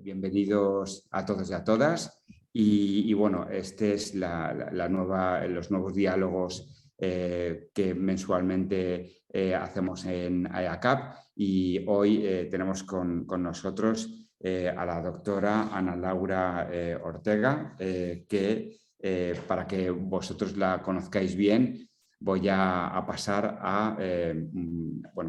Bienvenidos a todos y a todas. Y bueno, este es los nuevos diálogos que mensualmente hacemos en IACAP. Y hoy tenemos con nosotros a la doctora Ana Laura Ortega, que para que vosotros la conozcáis bien, voy a pasar a,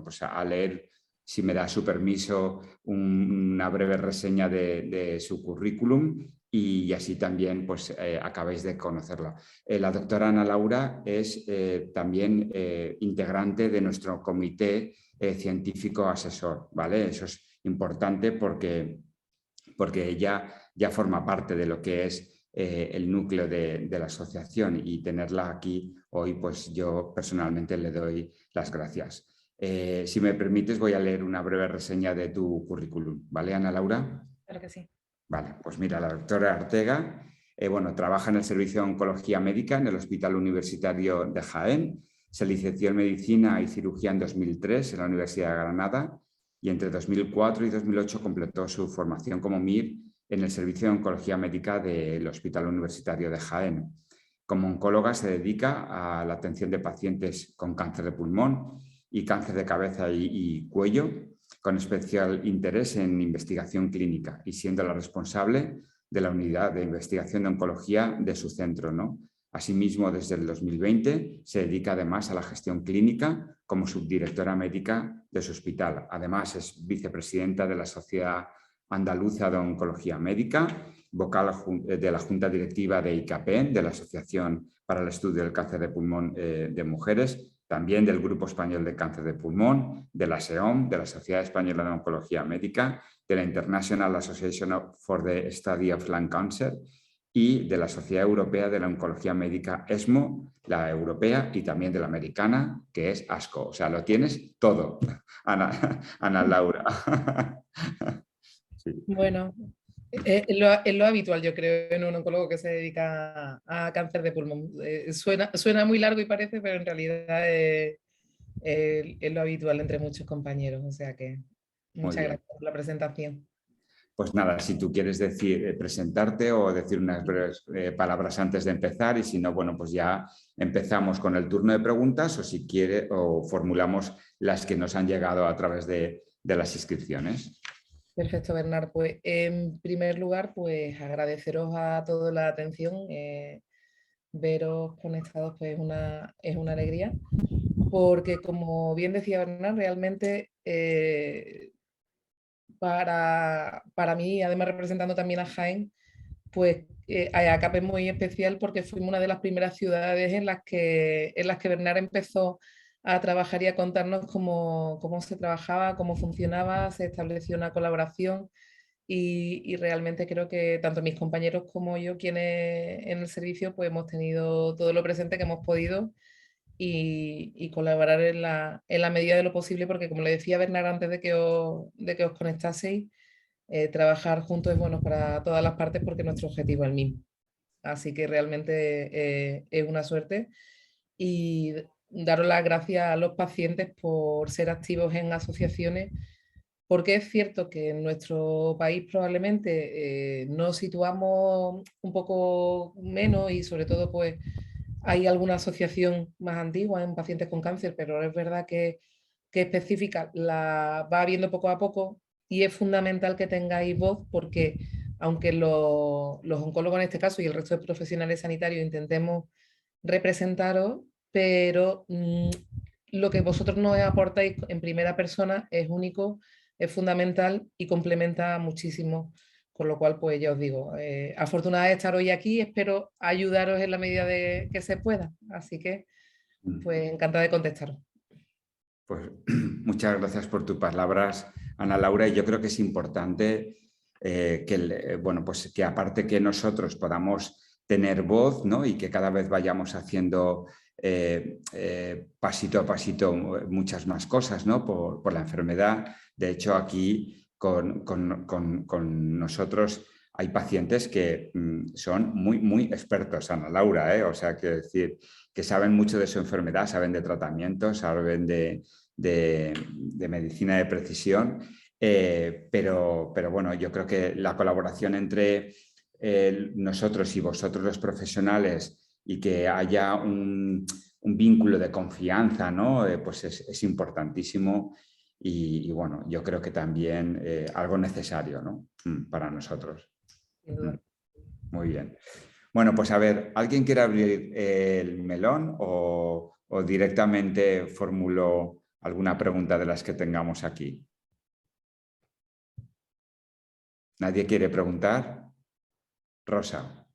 pues a leer, si me da su permiso, una breve reseña de su currículum y así también pues, acabáis de conocerla. La doctora Ana Laura es también integrante de nuestro comité científico asesor, ¿vale? Eso es importante porque ella ya forma parte de lo que es el núcleo de la asociación, y tenerla aquí hoy, pues yo personalmente le doy las gracias. Si me permites, voy a leer una breve reseña de tu currículum, ¿vale, Ana Laura? Claro que sí. Vale, pues mira, la doctora Ortega trabaja en el Servicio de Oncología Médica en el Hospital Universitario de Jaén. Se licenció en Medicina y Cirugía en 2003 en la Universidad de Granada y entre 2004 y 2008 completó su formación como MIR en el Servicio de Oncología Médica del Hospital Universitario de Jaén. Como oncóloga se dedica a la atención de pacientes con cáncer de pulmón y cáncer de cabeza y cuello, con especial interés en investigación clínica y siendo la responsable de la unidad de investigación de oncología de su centro, ¿no? Asimismo, desde el 2020 se dedica además a la gestión clínica como subdirectora médica de su hospital. Además, es vicepresidenta de la Sociedad Andaluza de Oncología Médica, vocal de la Junta Directiva de ICAPEN, de la Asociación para el Estudio del Cáncer de Pulmón de Mujeres, también del Grupo Español de Cáncer de Pulmón, de la SEOM, de la Sociedad Española de Oncología Médica, de la International Association for the Study of Lung Cancer y de la Sociedad Europea de la Oncología Médica, ESMO, la europea, y también de la americana, que es ASCO. O sea, lo tienes todo, Ana Laura. Sí. Bueno, es lo habitual, yo creo, en un oncólogo que se dedica a cáncer de pulmón. Suena muy largo y parece, pero en realidad es lo habitual entre muchos compañeros. O sea que Muy muchas bien. gracias por la presentación. Pues nada, si tú quieres decir, presentarte o decir unas breves palabras antes de empezar, y si no, bueno, pues ya empezamos con el turno de preguntas, o si quiere, o formulamos las que nos han llegado a través de las inscripciones. Perfecto, Bernard. Pues en primer lugar, pues agradeceros a todos la atención. Veros conectados pues es una alegría, porque como bien decía Bernard, realmente para mí, además representando también a Jaén, pues ACAP es muy especial porque fuimos una de las primeras ciudades en las que Bernard empezó a trabajar y a contarnos cómo se trabajaba, cómo funcionaba, se estableció una colaboración y realmente creo que tanto mis compañeros como yo, quienes en el servicio, pues hemos tenido todo lo presente que hemos podido y colaborar en la medida de lo posible, porque como le decía Bernard antes de que os conectaseis, trabajar juntos es bueno para todas las partes porque nuestro objetivo es el mismo. Así que realmente es una suerte y daros las gracias a los pacientes por ser activos en asociaciones, porque es cierto que en nuestro país probablemente nos situamos un poco menos y sobre todo pues hay alguna asociación más antigua en pacientes con cáncer, pero es verdad que específica la va habiendo poco a poco y es fundamental que tengáis voz porque aunque los oncólogos en este caso y el resto de profesionales sanitarios intentemos representaros, pero lo que vosotros nos aportáis en primera persona es único, es fundamental y complementa muchísimo. Con lo cual, pues ya os digo, afortunada de estar hoy aquí, espero ayudaros en la medida de que se pueda. Así que, pues encantada de contestaros. Pues muchas gracias por tus palabras, Ana Laura. Y yo creo que es importante pues que aparte que nosotros podamos tener voz, ¿no? Y que cada vez vayamos haciendo pasito a pasito muchas más cosas, ¿no? Por la enfermedad. De hecho, aquí con nosotros hay pacientes que son muy, muy expertos, Ana Laura, ¿eh? O sea, quiero decir, que saben mucho de su enfermedad, saben de tratamiento, saben de medicina de precisión, Pero bueno, yo creo que la colaboración entre nosotros y vosotros los profesionales y que haya un vínculo de confianza, ¿no? Pues es importantísimo y bueno, yo creo que también algo necesario, ¿no? Para nosotros. Sin duda. Muy bien. Bueno, pues a ver, ¿alguien quiere abrir el melón o directamente formulo alguna pregunta de las que tengamos aquí? ¿Nadie quiere preguntar? Rosa.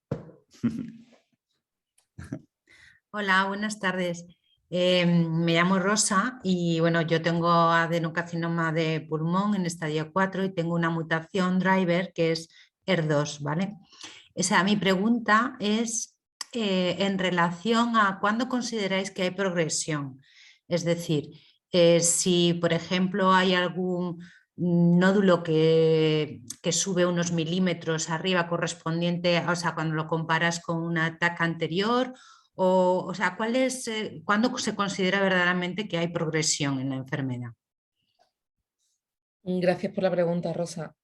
Hola, buenas tardes. Me llamo Rosa y bueno, yo tengo adenocarcinoma de pulmón en estadio 4 y tengo una mutación driver que es ER2, ¿vale? Mi pregunta es en relación a cuándo consideráis que hay progresión. Es decir, si por ejemplo hay algún nódulo que sube unos milímetros arriba correspondiente, o sea, cuando lo comparas con un ataque anterior, o sea, ¿cuándo se considera verdaderamente que hay progresión en la enfermedad? Gracias por la pregunta, Rosa.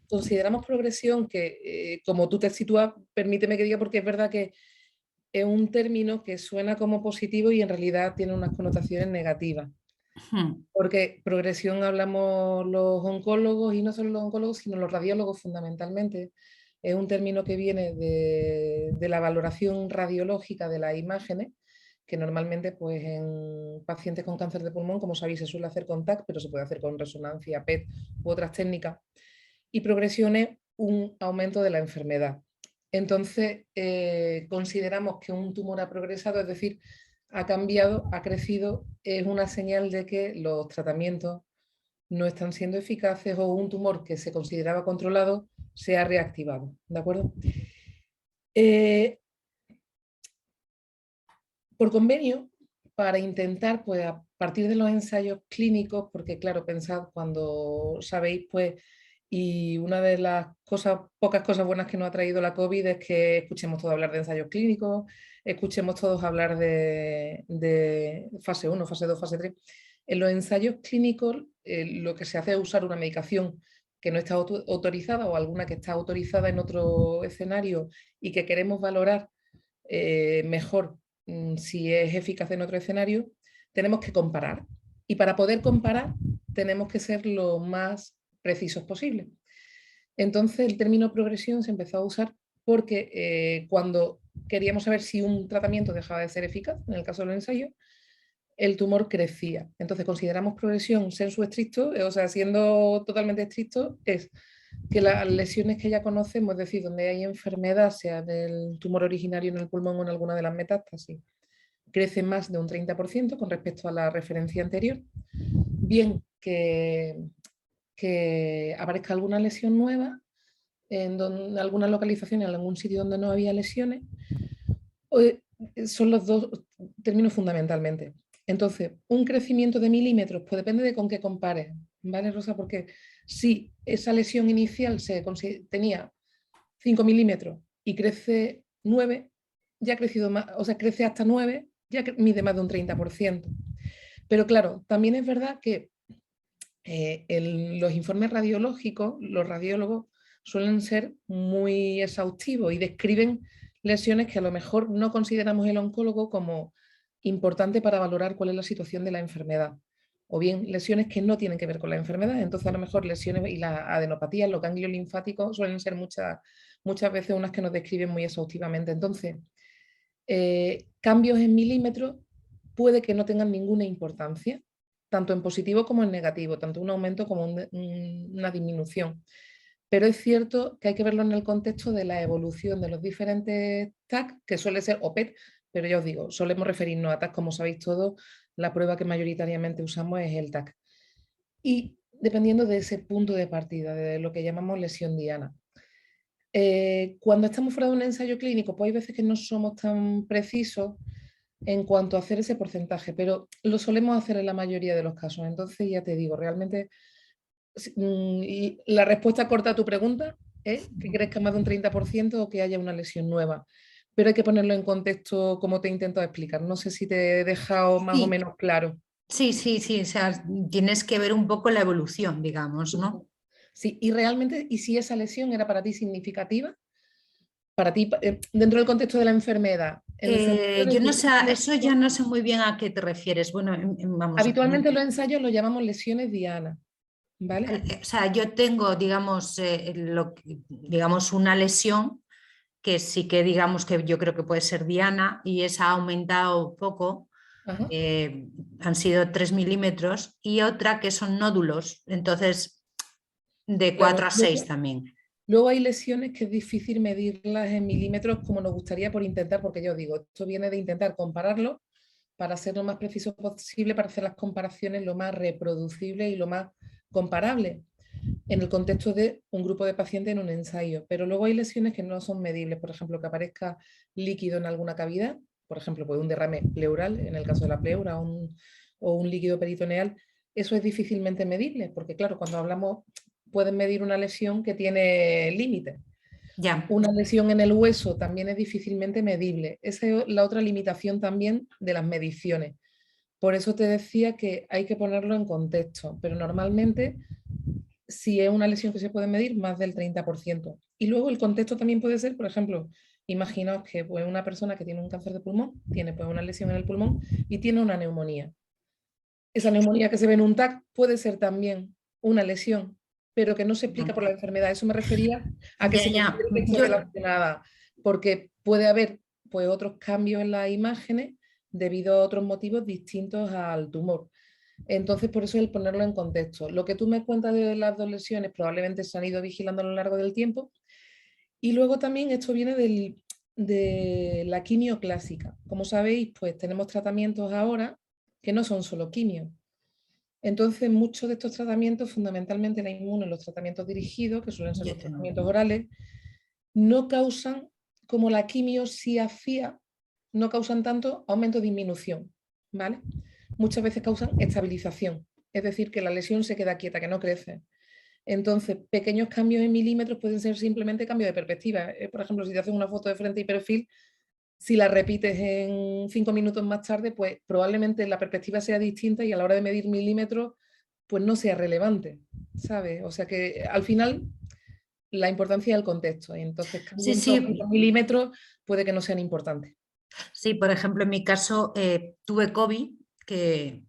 Consideramos progresión que, como tú te sitúas, permíteme que diga porque es verdad que es un término que suena como positivo y en realidad tiene unas connotaciones negativas. Porque progresión hablamos los oncólogos y no solo los oncólogos, sino los radiólogos fundamentalmente. Es un término que viene de la valoración radiológica de las imágenes, que normalmente pues, en pacientes con cáncer de pulmón, como sabéis, se suele hacer con TAC, pero se puede hacer con resonancia, PET u otras técnicas. Y progresión es un aumento de la enfermedad. Entonces, consideramos que un tumor ha progresado, es decir, ha cambiado, ha crecido, es una señal de que los tratamientos no están siendo eficaces o un tumor que se consideraba controlado se ha reactivado. ¿De acuerdo? Por convenio, para intentar, pues a partir de los ensayos clínicos, porque claro, pensad cuando sabéis, pues, y una de las cosas, pocas cosas buenas que nos ha traído la COVID es que escuchemos todos hablar de ensayos clínicos, escuchemos todos hablar de fase 1, fase 2, fase 3. En los ensayos clínicos lo que se hace es usar una medicación que no está autorizada o alguna que está autorizada en otro escenario y que queremos valorar mejor si es eficaz en otro escenario, tenemos que comparar. Y para poder comparar, tenemos que ser lo más precisos posible. Entonces, el término progresión se empezó a usar porque cuando queríamos saber si un tratamiento dejaba de ser eficaz, en el caso del ensayo, el tumor crecía. Entonces, consideramos progresión sensu estricto, o sea, siendo totalmente estricto, es que las lesiones que ya conocemos, es decir, donde hay enfermedad, sea del tumor originario en el pulmón o en alguna de las metástasis, crece más de un 30% con respecto a la referencia anterior, bien que aparezca alguna lesión nueva en alguna localización, en algún sitio donde no había lesiones, son los dos términos fundamentalmente. Entonces, un crecimiento de milímetros, pues depende de con qué compares, ¿vale, Rosa? Porque si esa lesión inicial tenía 5 milímetros y crece 9, ya ha crecido más, o sea, crece hasta 9, ya mide más de un 30%. Pero claro, también es verdad que los informes radiológicos, los radiólogos suelen ser muy exhaustivos y describen lesiones que a lo mejor no consideramos el oncólogo como importante para valorar cuál es la situación de la enfermedad. O bien lesiones que no tienen que ver con la enfermedad, entonces a lo mejor lesiones y las adenopatías, los ganglios linfáticos suelen ser muchas veces unas que nos describen muy exhaustivamente. Entonces, cambios en milímetros puede que no tengan ninguna importancia, tanto en positivo como en negativo, tanto un aumento como una disminución. Pero es cierto que hay que verlo en el contexto de la evolución de los diferentes TAC, que suele ser OPET, pero ya os digo, solemos referirnos a TAC, como sabéis todos, la prueba que mayoritariamente usamos es el TAC. Y dependiendo de ese punto de partida, de lo que llamamos lesión diana. Cuando estamos fuera de un ensayo clínico, pues hay veces que no somos tan precisos en cuanto a hacer ese porcentaje, pero lo solemos hacer en la mayoría de los casos. Entonces, ya te digo, realmente y la respuesta corta a tu pregunta es que crezca más de un 30% o que haya una lesión nueva. Pero hay que ponerlo en contexto como te he intentado explicar. No sé si te he dejado más o Sí, menos claro. Sí, sí, sí, o sea, tienes que ver un poco la evolución, digamos, ¿no? Sí, y realmente, ¿y si esa lesión era para ti significativa? Para ti, dentro del contexto de la enfermedad, en el sentido de Yo que no esa sé, eso ya lesión, no sé muy bien a qué te refieres. Bueno, vamos a ver. habitualmente los ensayos los llamamos lesiones diana, ¿vale? O sea, yo tengo, digamos, digamos, una lesión que sí que digamos que yo creo que puede ser diana y esa ha aumentado poco, Ajá. han sido 3 milímetros y otra que son nódulos, entonces de Claro, 4 a 6 también. luego hay lesiones que es difícil medirlas en milímetros como nos gustaría por intentar, porque yo digo, esto viene de intentar compararlo para ser lo más preciso posible, para hacer las comparaciones lo más reproducible y lo más comparable en el contexto de un grupo de pacientes en un ensayo. Pero luego hay lesiones que no son medibles, por ejemplo, que aparezca líquido en alguna cavidad, por ejemplo, pues un derrame pleural, en el caso de la pleura, o un líquido peritoneal, eso es difícilmente medible, porque claro, cuando hablamos, pueden medir una lesión que tiene límites. Ya, Una lesión en el hueso también es difícilmente medible. Esa es la otra limitación también de las mediciones. Por eso te decía que hay que ponerlo en contexto, pero normalmente si es una lesión que se puede medir, más del 30%. Y luego el contexto también puede ser, por ejemplo, imaginaos que pues, una persona que tiene un cáncer de pulmón, tiene pues, una lesión en el pulmón y tiene una neumonía. Esa neumonía que se ve en un TAC puede ser también una lesión, pero que no se explica por la enfermedad. Eso me refería a que ya, se ya. considere que está relacionada, porque puede haber pues, otros cambios en las imágenes debido a otros motivos distintos al tumor. Entonces, por eso el ponerlo en contexto. Lo que tú me cuentas de las dos lesiones probablemente se han ido vigilando a lo largo del tiempo. Y luego también esto viene de la quimio clásica. Como sabéis, pues tenemos tratamientos ahora que no son solo quimio. Entonces, muchos de estos tratamientos, fundamentalmente la inmuno, los tratamientos dirigidos, que suelen ser Yo los tengo. tratamientos orales, no causan, como la quimio sí hacía, no causan tanto aumento o disminución, ¿vale? Muchas veces causan estabilización, es decir, que la lesión se queda quieta, que no crece. Entonces, pequeños cambios en milímetros pueden ser simplemente cambio de perspectiva. Por ejemplo, si te haces una foto de frente y perfil, si la repites en 5 minutos más tarde, pues probablemente la perspectiva sea distinta y a la hora de medir milímetros, pues no sea relevante, ¿sabes? O sea que al final la importancia del contexto. Y entonces, Sí, cambios sí, de 5 milímetros puede que no sean importantes. sí, por ejemplo, en mi caso tuve COVID, que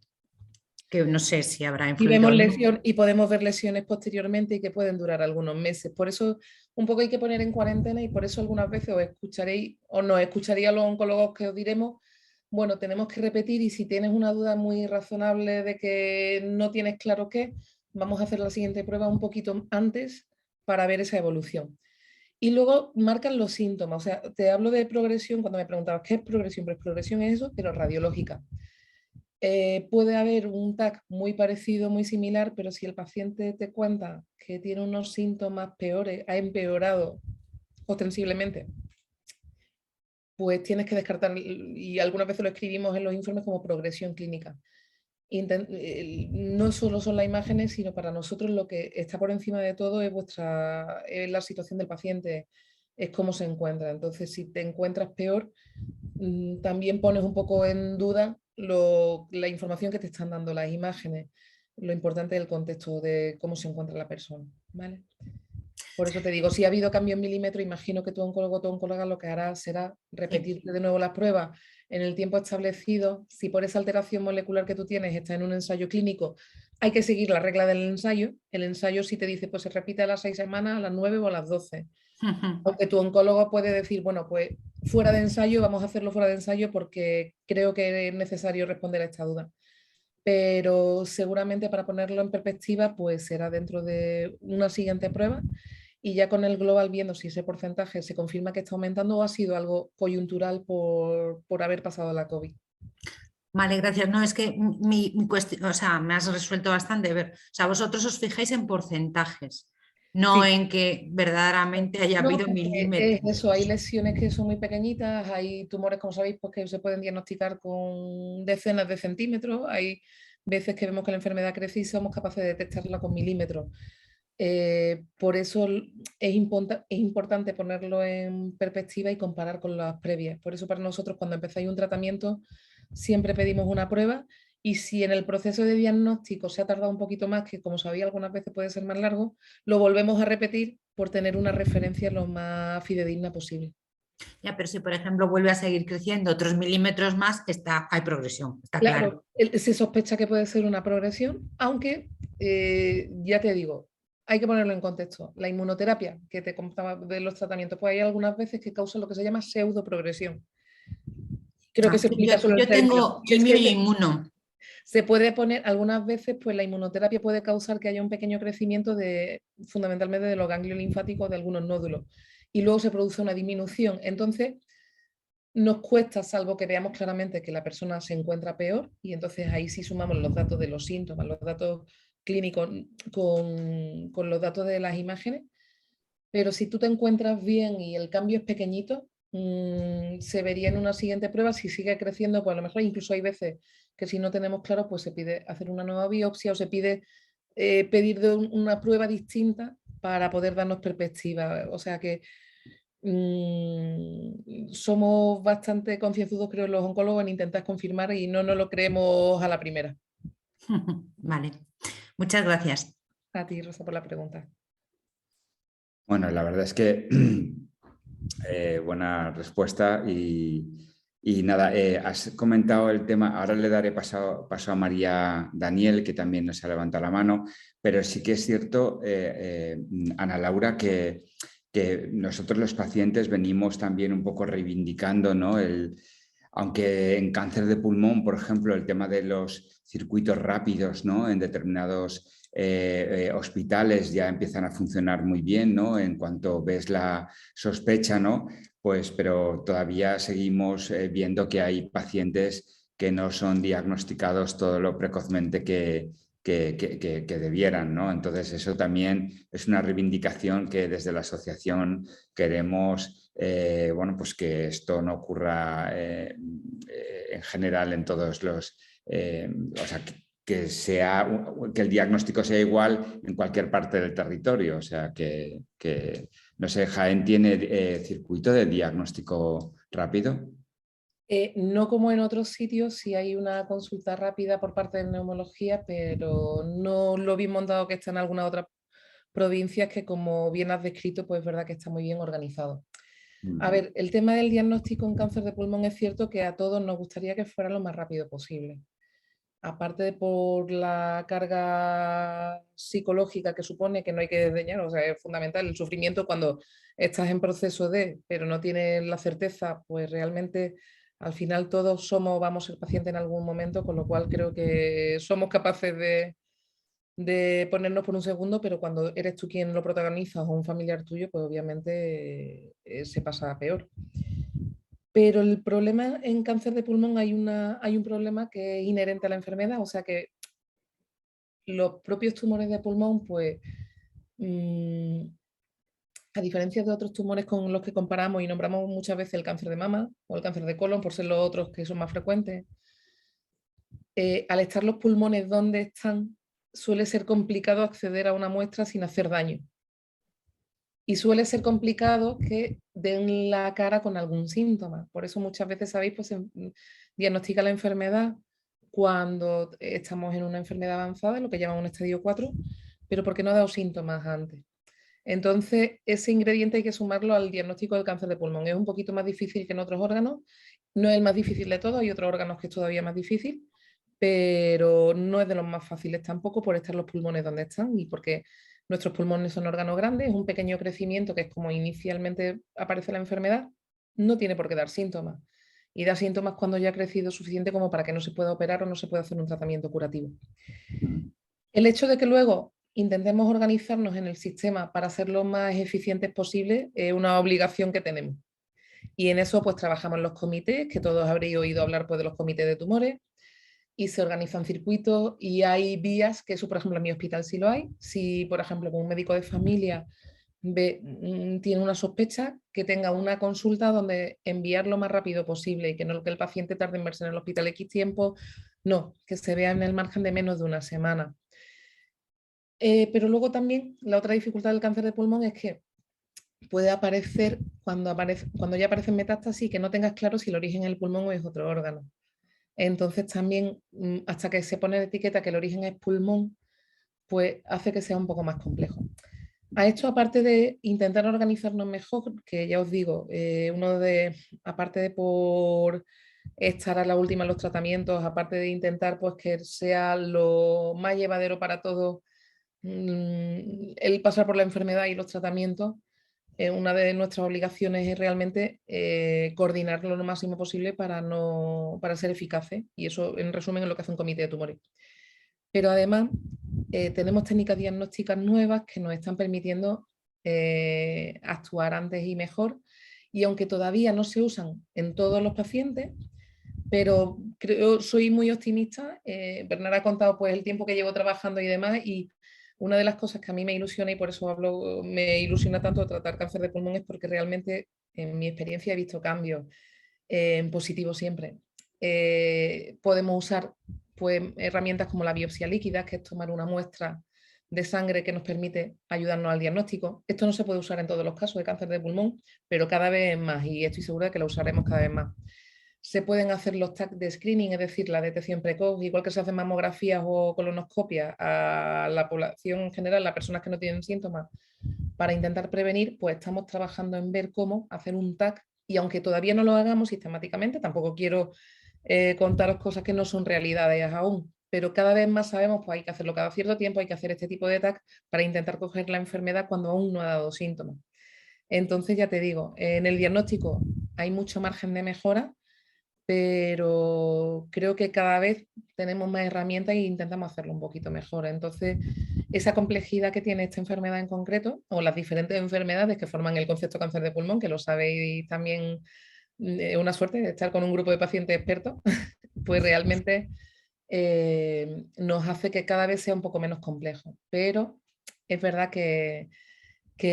no sé si habrá Y influido vemos o no. lesión y podemos ver lesiones posteriormente y que pueden durar algunos meses. Por eso un poco hay que poner en cuarentena y por eso algunas veces os escucharéis o nos escucharía a los oncólogos que os diremos, bueno, tenemos que repetir y si tienes una duda muy razonable de que no tienes claro qué, vamos a hacer la siguiente prueba un poquito antes para ver esa evolución. Y luego marcan los síntomas, o sea, te hablo de progresión cuando me preguntabas qué es progresión, pues progresión es eso, pero radiológica. Puede haber un TAC muy parecido, muy similar, pero si el paciente te cuenta que tiene unos síntomas peores, ha empeorado ostensiblemente, pues tienes que descartar, y algunas veces lo escribimos en los informes como progresión clínica. No solo son las imágenes, sino para nosotros lo que está por encima de todo es la situación del paciente, es cómo se encuentra. Entonces, si te encuentras peor, también pones un poco en duda la información que te están dando las imágenes, lo importante del contexto de cómo se encuentra la persona, ¿vale? Por eso te digo, si ha habido cambio en milímetros, imagino que tu oncólogo o tu oncóloga lo que hará será Sí. repetirte de nuevo las pruebas en el tiempo establecido. Si por esa alteración molecular que tú tienes está en un ensayo clínico, hay que seguir la regla del ensayo. El ensayo si te dice, pues se repite a las 6 semanas, a las 9 o a las 12. Aunque tu oncólogo puede decir, bueno, pues fuera de ensayo, vamos a hacerlo fuera de ensayo porque creo que es necesario responder a esta duda. Pero seguramente para ponerlo en perspectiva, pues será dentro de una siguiente prueba y ya con el global viendo si ese porcentaje se confirma que está aumentando o ha sido algo coyuntural por haber pasado la COVID. Vale, gracias. No, es que mi cuestión, o sea, me has resuelto bastante. O sea, vosotros os fijáis en porcentajes, no Sí, en que verdaderamente haya no, habido porque es milímetros. eso, hay lesiones que son muy pequeñitas, hay tumores, como sabéis, pues que se pueden diagnosticar con decenas de centímetros, hay veces que vemos que la enfermedad crece y somos capaces de detectarla con milímetros. Por eso es importante ponerlo en perspectiva y comparar con las previas. Por eso para nosotros cuando empezáis un tratamiento siempre pedimos una prueba y si en el proceso de diagnóstico se ha tardado un poquito más, que como sabía algunas veces puede ser más largo, lo volvemos a repetir por tener una referencia lo más fidedigna posible. Ya, pero si por ejemplo vuelve a seguir creciendo otros milímetros más, hay progresión, está claro. Claro, se sospecha que puede ser una progresión, aunque ya te digo, hay que ponerlo en contexto. La inmunoterapia que te contaba de los tratamientos, pues hay algunas veces que causan lo que se llama pseudoprogresión. Creo que se explica solo el yo tengo quimio y inmuno. Se puede poner, algunas veces, pues la inmunoterapia puede causar que haya un pequeño crecimiento fundamentalmente de los ganglios linfáticos de algunos nódulos. Y luego se produce una disminución. Entonces, nos cuesta, salvo que veamos claramente que la persona se encuentra peor, y entonces ahí sí sumamos los datos de los síntomas, los datos clínicos con los datos de las imágenes. Pero si tú te encuentras bien y el cambio es pequeñito, se vería en una siguiente prueba. Si sigue creciendo, pues a lo mejor incluso hay veces que si no tenemos claro, pues se pide hacer una nueva biopsia o se pide pedir de una prueba distinta para poder darnos perspectiva. O sea que somos bastante concienzudos, creo, los oncólogos en intentar confirmar y no nos lo creemos a la primera. Vale, muchas gracias. A ti, Rosa, por la pregunta. Bueno, la verdad es que buena respuesta y nada, has comentado el tema, ahora le daré paso a María Daniel, que también nos ha levantado la mano, pero sí que es cierto, Ana Laura, que nosotros los pacientes venimos también un poco reivindicando, ¿no? Aunque en cáncer de pulmón, por ejemplo, el tema de los circuitos rápidos, ¿no? En determinados hospitales ya empiezan a funcionar muy bien, ¿no? En cuanto ves la sospecha, ¿no? Pues, pero todavía seguimos viendo que hay pacientes que no son diagnosticados todo lo precozmente que debieran, ¿no? Entonces eso también es una reivindicación que desde la asociación queremos, bueno, pues que esto no ocurra en general en todos los, o sea, que el diagnóstico sea igual en cualquier parte del territorio, o sea, que no sé, ¿Jaén tiene circuito de diagnóstico rápido? No como en otros sitios, sí hay una consulta rápida por parte de neumología, pero no lo bien montado que está en alguna otra provincia, que como bien has descrito, pues es verdad que está muy bien organizado. A ver, el tema del diagnóstico en cáncer de pulmón es cierto que a todos nos gustaría que fuera lo más rápido posible. Aparte de por la carga psicológica que supone, que no hay que desdeñar, o sea, es fundamental el sufrimiento cuando estás en proceso pero no tienes la certeza, pues realmente al final todos vamos a ser pacientes en algún momento, con lo cual creo que somos capaces de ponernos por un segundo, pero cuando eres tú quien lo protagoniza o un familiar tuyo, pues obviamente se pasa peor. Pero el problema en cáncer de pulmón hay un problema que es inherente a la enfermedad, o sea que los propios tumores de pulmón, pues a diferencia de otros tumores con los que comparamos y nombramos muchas veces el cáncer de mama o el cáncer de colon, por ser los otros que son más frecuentes, al estar los pulmones donde están, suele ser complicado acceder a una muestra sin hacer daño. Y suele ser complicado que den la cara con algún síntoma. Por eso muchas veces, sabéis, pues se diagnostica la enfermedad cuando estamos en una enfermedad avanzada, lo que llaman un estadio 4, pero porque no ha dado síntomas antes. Entonces, ese ingrediente hay que sumarlo al diagnóstico del cáncer de pulmón. Es un poquito más difícil que en otros órganos. No es el más difícil de todos, hay otros órganos que es todavía más difícil, pero no es de los más fáciles tampoco por estar los pulmones donde están y porque nuestros pulmones son órganos grandes, es un pequeño crecimiento que es como inicialmente aparece la enfermedad, no tiene por qué dar síntomas. Y da síntomas cuando ya ha crecido suficiente como para que no se pueda operar o no se pueda hacer un tratamiento curativo. El hecho de que luego intentemos organizarnos en el sistema para ser lo más eficientes posible es una obligación que tenemos. Y en eso pues trabajamos en los comités, que todos habréis oído hablar pues de los comités de tumores, y se organizan circuitos y hay vías, que eso por ejemplo en mi hospital sí lo hay. Si por ejemplo un médico de familia tiene una sospecha, que tenga una consulta donde enviar lo más rápido posible y que no que el paciente tarde en verse en el hospital X tiempo, no, que se vea en el margen de menos de una semana. Pero luego también la otra dificultad del cáncer de pulmón es que puede aparecer cuando ya aparecen metástasis, que no tengas claro si el origen es el pulmón o es otro órgano. Entonces también, hasta que se pone de etiqueta que el origen es pulmón, pues hace que sea un poco más complejo. A esto, aparte de intentar organizarnos mejor, que ya os digo, aparte de por estar a la última en los tratamientos, aparte de intentar pues, que sea lo más llevadero para todos el pasar por la enfermedad y los tratamientos, una de nuestras obligaciones es realmente coordinarlo lo máximo posible para ser eficaces. Y eso, en resumen, es lo que hace un comité de tumores. Pero además tenemos técnicas diagnósticas nuevas que nos están permitiendo actuar antes y mejor. Y aunque todavía no se usan en todos los pacientes, pero soy muy optimista. Bernard ha contado pues, el tiempo que llevo trabajando y demás, y una de las cosas que a mí me ilusiona y por eso me ilusiona tanto tratar cáncer de pulmón es porque realmente en mi experiencia he visto cambios en positivo siempre. Podemos usar pues, herramientas como la biopsia líquida, que es tomar una muestra de sangre que nos permite ayudarnos al diagnóstico. Esto no se puede usar en todos los casos de cáncer de pulmón, pero cada vez más, y estoy segura de que lo usaremos cada vez más. Se pueden hacer los tags de screening, es decir, la detección precoz, igual que se hacen mamografías o colonoscopias a la población en general, las personas que no tienen síntomas, para intentar prevenir, pues estamos trabajando en ver cómo hacer un tag, y aunque todavía no lo hagamos sistemáticamente, tampoco quiero contaros cosas que no son realidades aún, pero cada vez más sabemos, pues hay que hacerlo cada cierto tiempo, hay que hacer este tipo de tag para intentar coger la enfermedad cuando aún no ha dado síntomas. Entonces, ya te digo, en el diagnóstico hay mucho margen de mejora, pero creo que cada vez tenemos más herramientas e intentamos hacerlo un poquito mejor. Entonces, esa complejidad que tiene esta enfermedad en concreto, o las diferentes enfermedades que forman el concepto cáncer de pulmón, que lo sabéis también, es una suerte de estar con un grupo de pacientes expertos, pues realmente nos hace que cada vez sea un poco menos complejo. Pero es verdad que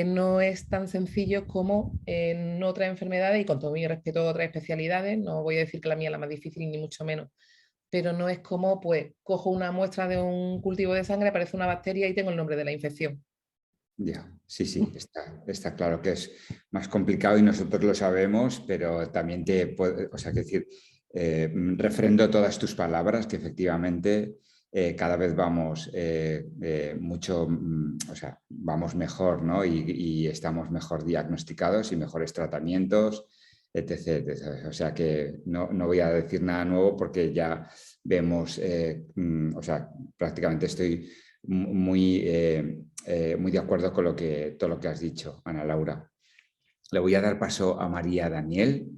no es tan sencillo como en otras enfermedades, y con todo mi respeto a otras especialidades, no voy a decir que la mía es la más difícil ni mucho menos, pero no es como, pues, cojo una muestra de un cultivo de sangre, aparece una bacteria y tengo el nombre de la infección. Ya, sí, sí, está claro que es más complicado y nosotros lo sabemos, pero también o sea, que decir, refrendo todas tus palabras, que efectivamente cada vez vamos mucho, o sea, vamos mejor, ¿no? Y estamos mejor diagnosticados y mejores tratamientos, etc. O sea que no voy a decir nada nuevo porque ya vemos, o sea, prácticamente estoy muy de acuerdo con todo lo que has dicho, Ana Laura. Le voy a dar paso a María Daniel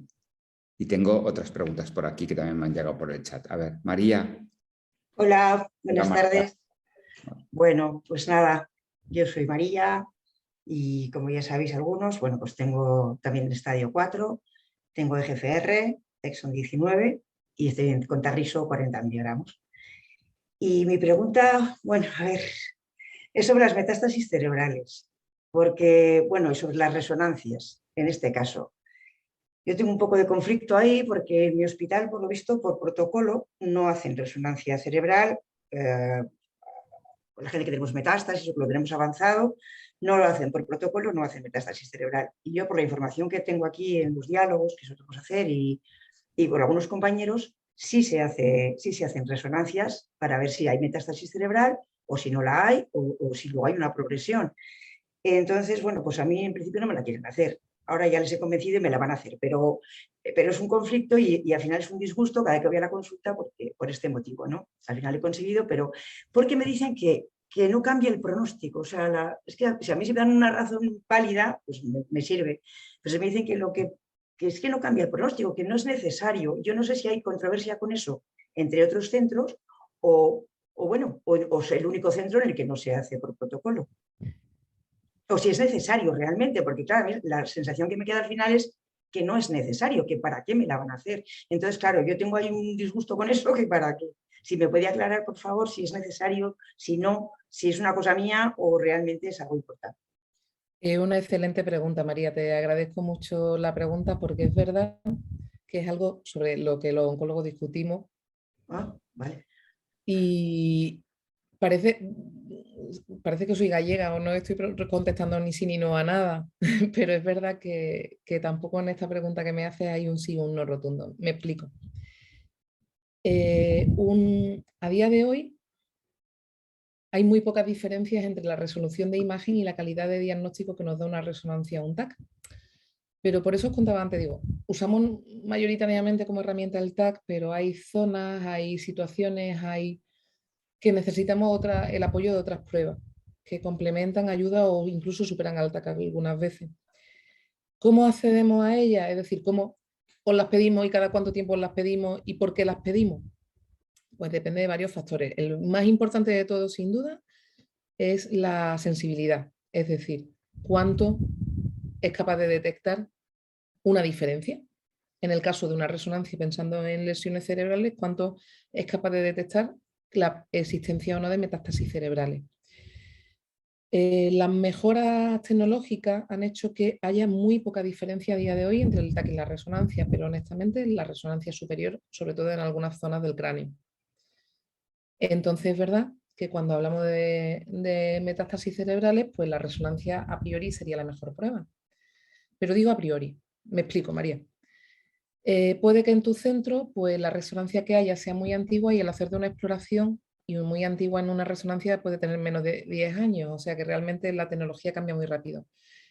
y tengo otras preguntas por aquí que también me han llegado por el chat. A ver, María. Hola, buenas María. tardes. Bueno, pues nada, yo soy María y como ya sabéis algunos, bueno, pues tengo también el estadio 4, tengo EGFR, exon 19 y estoy con Tarriso 40 miligramos. Y mi pregunta, bueno, a ver, es sobre las metástasis cerebrales, porque, bueno, y sobre las resonancias, en este caso. Yo tengo un poco de conflicto ahí porque en mi hospital, por lo visto, por protocolo, no hacen resonancia cerebral. La gente que tenemos metástasis o que lo tenemos avanzado, no lo hacen por protocolo, no hacen metástasis cerebral. Y yo, por la información que tengo aquí en los diálogos que solemos hacer y por algunos compañeros, sí se hacen resonancias para ver si hay metástasis cerebral o si no la hay o si luego hay una progresión. Entonces, bueno, pues a mí en principio no me la quieren hacer. Ahora ya les he convencido y me la van a hacer, pero es un conflicto y al final es un disgusto cada vez que voy a la consulta por este motivo, ¿no? Al final he conseguido, pero porque me dicen que no cambia el pronóstico. O sea, es que si a mí se me dan una razón válida, pues me sirve. Pero se me dicen que es que no cambia el pronóstico, que no es necesario. Yo no sé si hay controversia con eso entre otros centros o es el único centro en el que no se hace por protocolo. O si es necesario realmente, porque claro, la sensación que me queda al final es que no es necesario, que para qué me la van a hacer. Entonces, claro, yo tengo ahí un disgusto con eso, que para qué. Si me puede aclarar, por favor, si es necesario, si no, si es una cosa mía o realmente es algo importante. Una excelente pregunta, María. Te agradezco mucho la pregunta porque es verdad que es algo sobre lo que los oncólogos discutimos. Vale. Y parece que soy gallega o no estoy contestando ni sí ni no a nada, pero es verdad que tampoco en esta pregunta que me haces hay un sí o un no rotundo. Me explico. A día de hoy hay muy pocas diferencias entre la resolución de imagen y la calidad de diagnóstico que nos da una resonancia o un TAC. Pero por eso os contaba antes, digo, usamos mayoritariamente como herramienta el TAC, pero hay zonas, hay situaciones, hay que necesitamos el apoyo de otras pruebas que complementan, ayudan o incluso superan al TAC algunas veces. ¿Cómo accedemos a ellas? Es decir, ¿cómo os las pedimos y cada cuánto tiempo os las pedimos y por qué las pedimos? Pues depende de varios factores. El más importante de todo, sin duda, es la sensibilidad, es decir, cuánto es capaz de detectar una diferencia. En el caso de una resonancia pensando en lesiones cerebrales, cuánto es capaz de detectar la existencia o no de metástasis cerebrales. Las mejoras tecnológicas han hecho que haya muy poca diferencia a día de hoy entre el TAC y la resonancia, pero honestamente la resonancia es superior, sobre todo en algunas zonas del cráneo. Entonces es verdad que cuando hablamos de metástasis cerebrales, pues la resonancia a priori sería la mejor prueba. Pero digo a priori, me explico, María. Puede que en tu centro pues, la resonancia que haya sea muy antigua y el hacerte una exploración y muy antigua en una resonancia puede tener menos de 10 años, o sea que realmente la tecnología cambia muy rápido.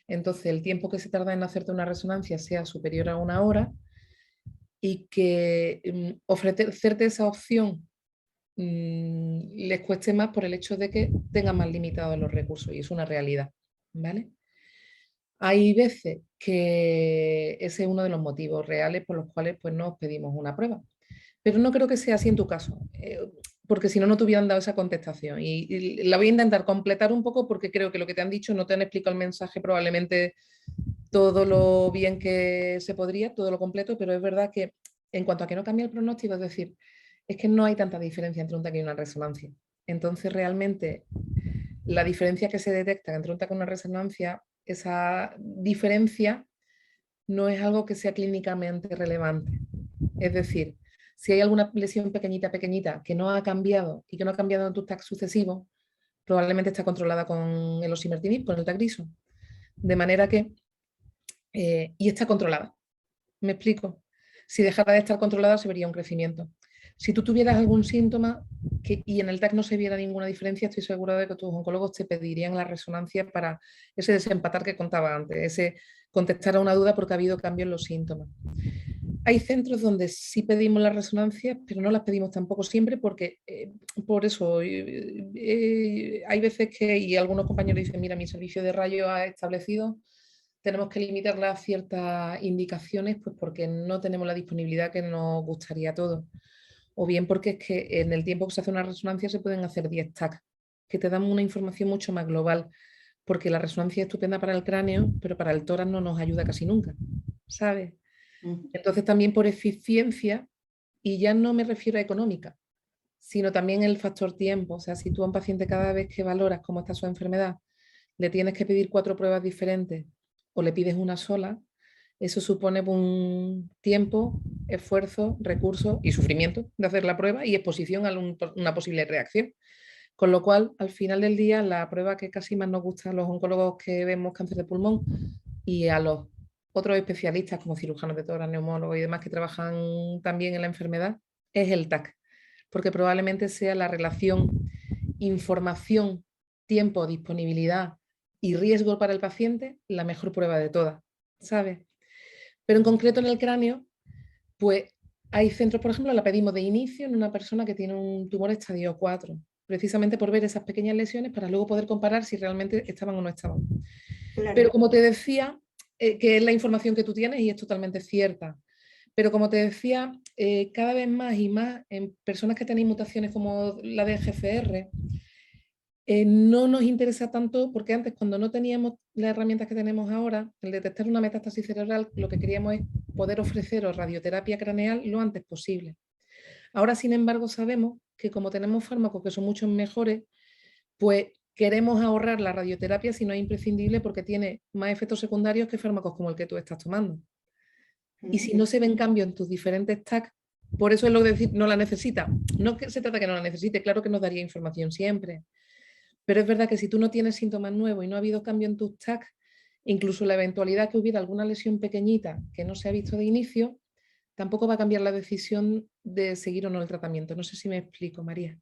Entonces el tiempo que se tarda en hacerte una resonancia sea superior a 1 hora y que ofrecerte esa opción les cueste más por el hecho de que tengan más limitados los recursos y es una realidad, ¿vale? Hay veces que ese es uno de los motivos reales por los cuales pues, no os pedimos una prueba. Pero no creo que sea así en tu caso, porque si no, no te hubieran dado esa contestación. Y la voy a intentar completar un poco porque creo que lo que te han dicho no te han explicado el mensaje probablemente todo lo bien que se podría, todo lo completo, pero es verdad que en cuanto a que no cambia el pronóstico, es decir, es que no hay tanta diferencia entre un TAC y una resonancia. Entonces, realmente, la diferencia que se detecta entre un TAC y una resonancia, esa diferencia no es algo que sea clínicamente relevante. Es decir, si hay alguna lesión pequeñita, pequeñita, que no ha cambiado y que no ha cambiado en tus TAC sucesivos, probablemente está controlada con el osimertinib, con el Tagrisso. De manera que, y está controlada. ¿Me explico? Si dejara de estar controlada, se vería un crecimiento. Si tú tuvieras algún síntoma y en el TAC no se viera ninguna diferencia, estoy segura de que tus oncólogos te pedirían la resonancia para ese desempatar que contaba antes, ese contestar a una duda porque ha habido cambio en los síntomas. Hay centros donde sí pedimos las resonancias, pero no las pedimos tampoco siempre porque por eso hay veces que, y algunos compañeros dicen, mira, mi servicio de rayo ha establecido, tenemos que limitarla a ciertas indicaciones pues porque no tenemos la disponibilidad que nos gustaría a todos. O bien porque es que en el tiempo que se hace una resonancia se pueden hacer 10 TAC, que te dan una información mucho más global, porque la resonancia es estupenda para el cráneo, pero para el tórax no nos ayuda casi nunca, ¿sabes? Entonces también por eficiencia, y ya no me refiero a económica, sino también el factor tiempo. O sea, si tú a un paciente cada vez que valoras cómo está su enfermedad, le tienes que pedir 4 pruebas diferentes o le pides una sola, eso supone un tiempo, esfuerzo, recursos y sufrimiento de hacer la prueba y exposición a una posible reacción. Con lo cual, al final del día, la prueba que casi más nos gusta a los oncólogos que vemos cáncer de pulmón y a los otros especialistas como cirujanos de tórax, neumólogos y demás que trabajan también en la enfermedad, es el TAC, porque probablemente sea la relación información, tiempo, disponibilidad y riesgo para el paciente la mejor prueba de todas, ¿sabes? Pero en concreto en el cráneo, pues hay centros, por ejemplo, la pedimos de inicio en una persona que tiene un tumor estadio 4, precisamente por ver esas pequeñas lesiones para luego poder comparar si realmente estaban o no estaban. Claro. Pero como te decía, que es la información que tú tienes y es totalmente cierta, pero como te decía, cada vez más y más en personas que tenéis mutaciones como la de GFR, no nos interesa tanto porque antes cuando no teníamos las herramientas que tenemos ahora, el detectar una metástasis cerebral, lo que queríamos es poder ofreceros radioterapia craneal lo antes posible. Ahora, sin embargo, sabemos que como tenemos fármacos que son mucho mejores, pues queremos ahorrar la radioterapia si no es imprescindible porque tiene más efectos secundarios que fármacos como el que tú estás tomando. Y si no se ven cambios en tus diferentes TAC, por eso es lo de decir no la necesita. No que se trata que no la necesite, claro que nos daría información siempre. Pero es verdad que si tú no tienes síntomas nuevos y no ha habido cambio en tus TAC, incluso la eventualidad que hubiera alguna lesión pequeñita que no se ha visto de inicio, tampoco va a cambiar la decisión de seguir o no el tratamiento. No sé si me explico, María.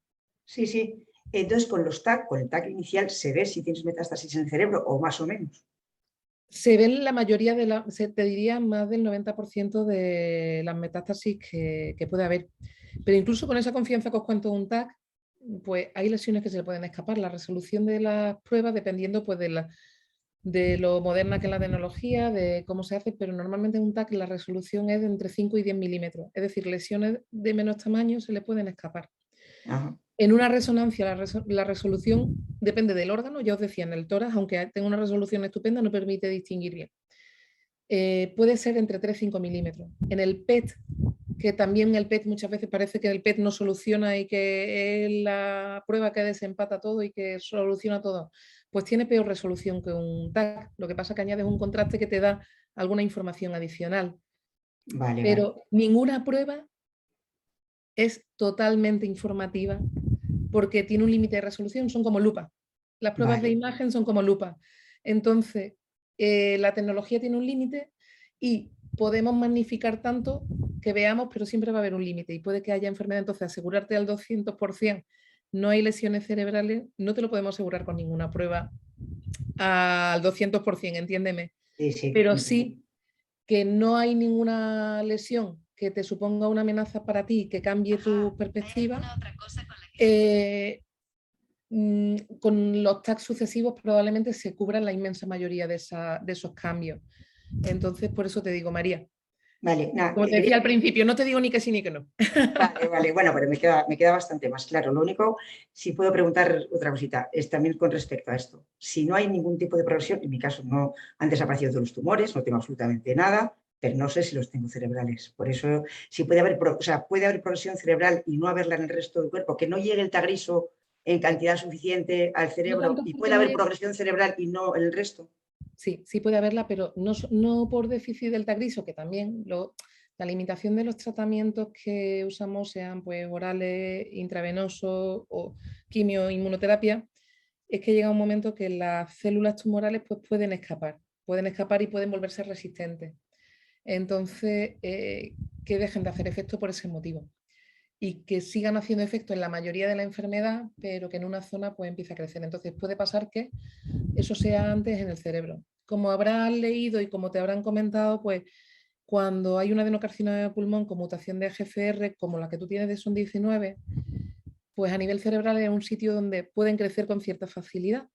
Sí, sí. Entonces, con los TAC, con el TAC inicial, se ve si tienes metástasis en el cerebro o más o menos. Se ven la mayoría te diría más del 90% de las metástasis que puede haber. Pero incluso con esa confianza que os cuento de un TAC, pues hay lesiones que se le pueden escapar. La resolución de las pruebas, dependiendo pues de lo moderna que es la tecnología, de cómo se hace, pero normalmente en un TAC la resolución es de entre 5 y 10 milímetros. Es decir, lesiones de menos tamaño se le pueden escapar. Ajá. En una resonancia, la resolución depende del órgano, ya os decía, en el tórax, aunque tenga una resolución estupenda, no permite distinguir bien. Puede ser entre 3 y 5 milímetros. En el PET, que también el PET muchas veces parece que el PET no soluciona y que es la prueba que desempata todo y que soluciona todo, pues tiene peor resolución que un TAC. Lo que pasa es que añades un contraste que te da alguna información adicional. Vale, Pero vale. ninguna prueba es totalmente informativa porque tiene un límite de resolución, son como lupa. Las pruebas de Vale. imagen son como lupa. Entonces, la tecnología tiene un límite y podemos magnificar tanto que veamos, pero siempre va a haber un límite y puede que haya enfermedad. Entonces, asegurarte al 200% no hay lesiones cerebrales, no te lo podemos asegurar con ninguna prueba al 200%, entiéndeme. Sí, sí. Pero sí que no hay ninguna lesión que te suponga una amenaza para ti, que cambie tu perspectiva, con los tags sucesivos probablemente se cubran la inmensa mayoría de esos cambios. Entonces, por eso te digo, María, Vale, nada, como te decía al principio, no te digo ni que sí ni que no. vale, vale, bueno, pero me queda bastante más claro. Lo único, si puedo preguntar otra cosita, es también con respecto a esto. Si no hay ningún tipo de progresión, en mi caso no han desaparecido todos los tumores, no tengo absolutamente nada, pero no sé si los tengo cerebrales. Por eso, si puede haber, o sea, puede haber progresión cerebral y no haberla en el resto del cuerpo, que no llegue el tagriso en cantidad suficiente al No cerebro tanto y porque puede no haber llegue. progresión cerebral y no en el resto. Sí, sí puede haberla, pero no por déficit del tagriso, que también la limitación de los tratamientos que usamos, sean pues orales, intravenosos o quimio-inmunoterapia, es que llega un momento que las células tumorales pues, pueden escapar y pueden volverse resistentes. Entonces, que dejen de hacer efecto por ese motivo y que sigan haciendo efecto en la mayoría de la enfermedad, pero que en una zona pues empiece a crecer. Entonces puede pasar que eso sea antes en el cerebro. Como habrás leído y como te habrán comentado, pues cuando hay una adenocarcinoma de pulmón con mutación de GFR, como la que tú tienes de SON19, pues a nivel cerebral es un sitio donde pueden crecer con cierta facilidad.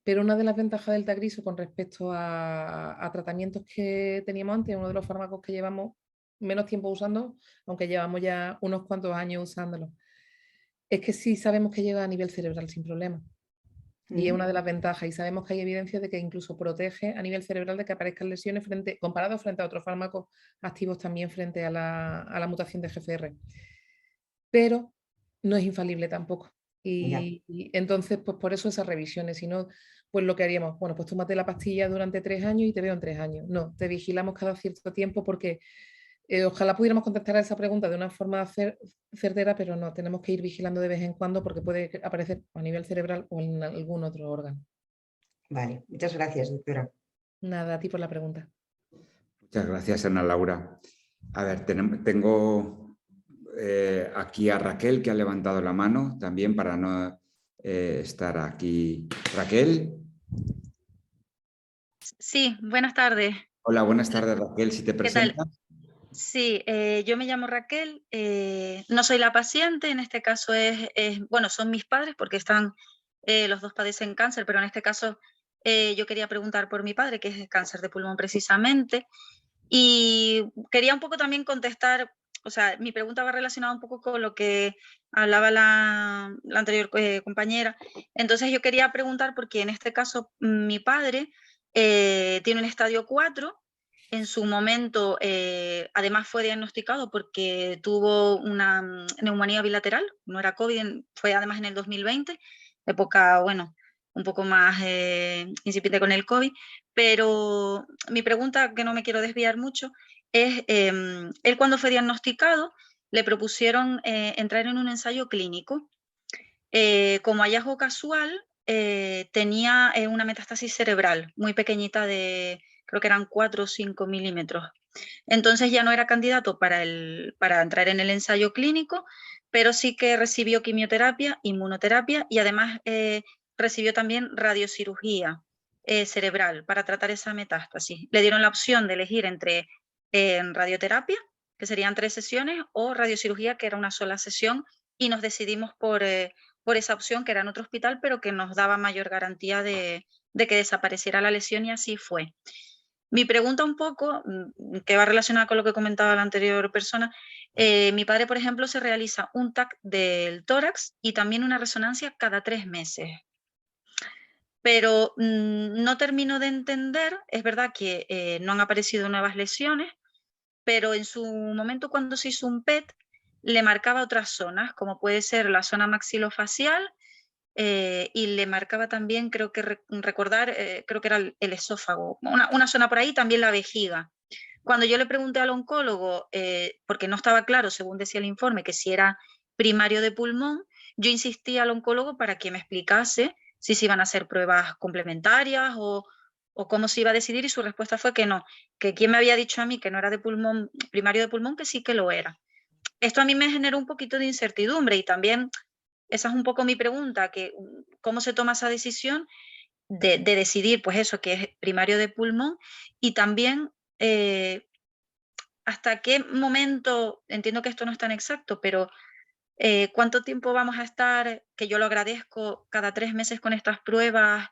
Pero una de las ventajas del tagriso con respecto a tratamientos que teníamos antes, uno de los fármacos que llevamos menos tiempo usando, aunque llevamos ya unos cuantos años usándolo, es que sí sabemos que llega a nivel cerebral sin problema. Y es una de las ventajas. Y sabemos que hay evidencia de que incluso protege a nivel cerebral de que aparezcan lesiones comparados frente a otros fármacos activos también frente a la mutación de GFR. Pero no es infalible tampoco. Ya. Y entonces, pues por eso esas revisiones. Si no, pues lo que haríamos, bueno, pues tómate la pastilla durante 3 años y te veo en 3 años. No, te vigilamos cada cierto tiempo porque ojalá pudiéramos contestar a esa pregunta de una forma certera, pero no, tenemos que ir vigilando de vez en cuando porque puede aparecer a nivel cerebral o en algún otro órgano. Vale, muchas gracias, doctora. Nada, a ti por la pregunta. Muchas gracias, Ana Laura. A ver, tengo aquí a Raquel, que ha levantado la mano también para no estar aquí. Raquel. Sí, buenas tardes. Hola, buenas tardes, Raquel. Si te ¿Qué tal? presentas. Sí, yo me llamo Raquel, no soy la paciente, en este caso bueno, son mis padres porque los dos padecen cáncer, pero en este caso yo quería preguntar por mi padre, que es cáncer de pulmón precisamente, y quería un poco también contestar, o sea, mi pregunta va relacionada un poco con lo que hablaba la anterior compañera. Entonces yo quería preguntar porque en este caso mi padre tiene un estadio 4. En su momento, además fue diagnosticado porque tuvo una neumonía bilateral, no era COVID, fue además en el 2020, época, bueno, un poco más incipiente con el COVID, pero mi pregunta, que no me quiero desviar mucho, es, él cuando fue diagnosticado le propusieron entrar en un ensayo clínico. Como hallazgo casual, tenía una metástasis cerebral muy pequeñita creo que eran 4 o 5 milímetros. Entonces ya no era candidato para entrar en el ensayo clínico, pero sí que recibió quimioterapia, inmunoterapia y además recibió también radiocirugía cerebral para tratar esa metástasis. Le dieron la opción de elegir entre radioterapia, que serían 3 sesiones, o radiocirugía, que era una sola sesión, y nos decidimos por esa opción, que era en otro hospital, pero que nos daba mayor garantía de que desapareciera la lesión, y así fue. Mi pregunta un poco, que va relacionada con lo que comentaba la anterior persona, mi padre, por ejemplo, se realiza un TAC del tórax y también una resonancia cada 3 meses. Pero no termino de entender, es verdad que no han aparecido nuevas lesiones, pero en su momento cuando se hizo un PET le marcaba otras zonas, como puede ser la zona maxilofacial, y le marcaba también, creo que recordar, creo que era el esófago, una zona por ahí, también la vejiga. Cuando yo le pregunté al oncólogo, porque no estaba claro, según decía el informe, que si era primario de pulmón, yo insistí al oncólogo para que me explicase si se iban a hacer pruebas complementarias o cómo se iba a decidir, y su respuesta fue que no, que quien me había dicho a mí que no era de pulmón, primario de pulmón, que sí que lo era. Esto a mí me generó un poquito de incertidumbre, y también esa es un poco mi pregunta, que cómo se toma esa decisión de decidir, pues eso, que es primario de pulmón, y también hasta qué momento, entiendo que esto no es tan exacto, pero cuánto tiempo vamos a estar, que yo lo agradezco, cada 3 meses con estas pruebas.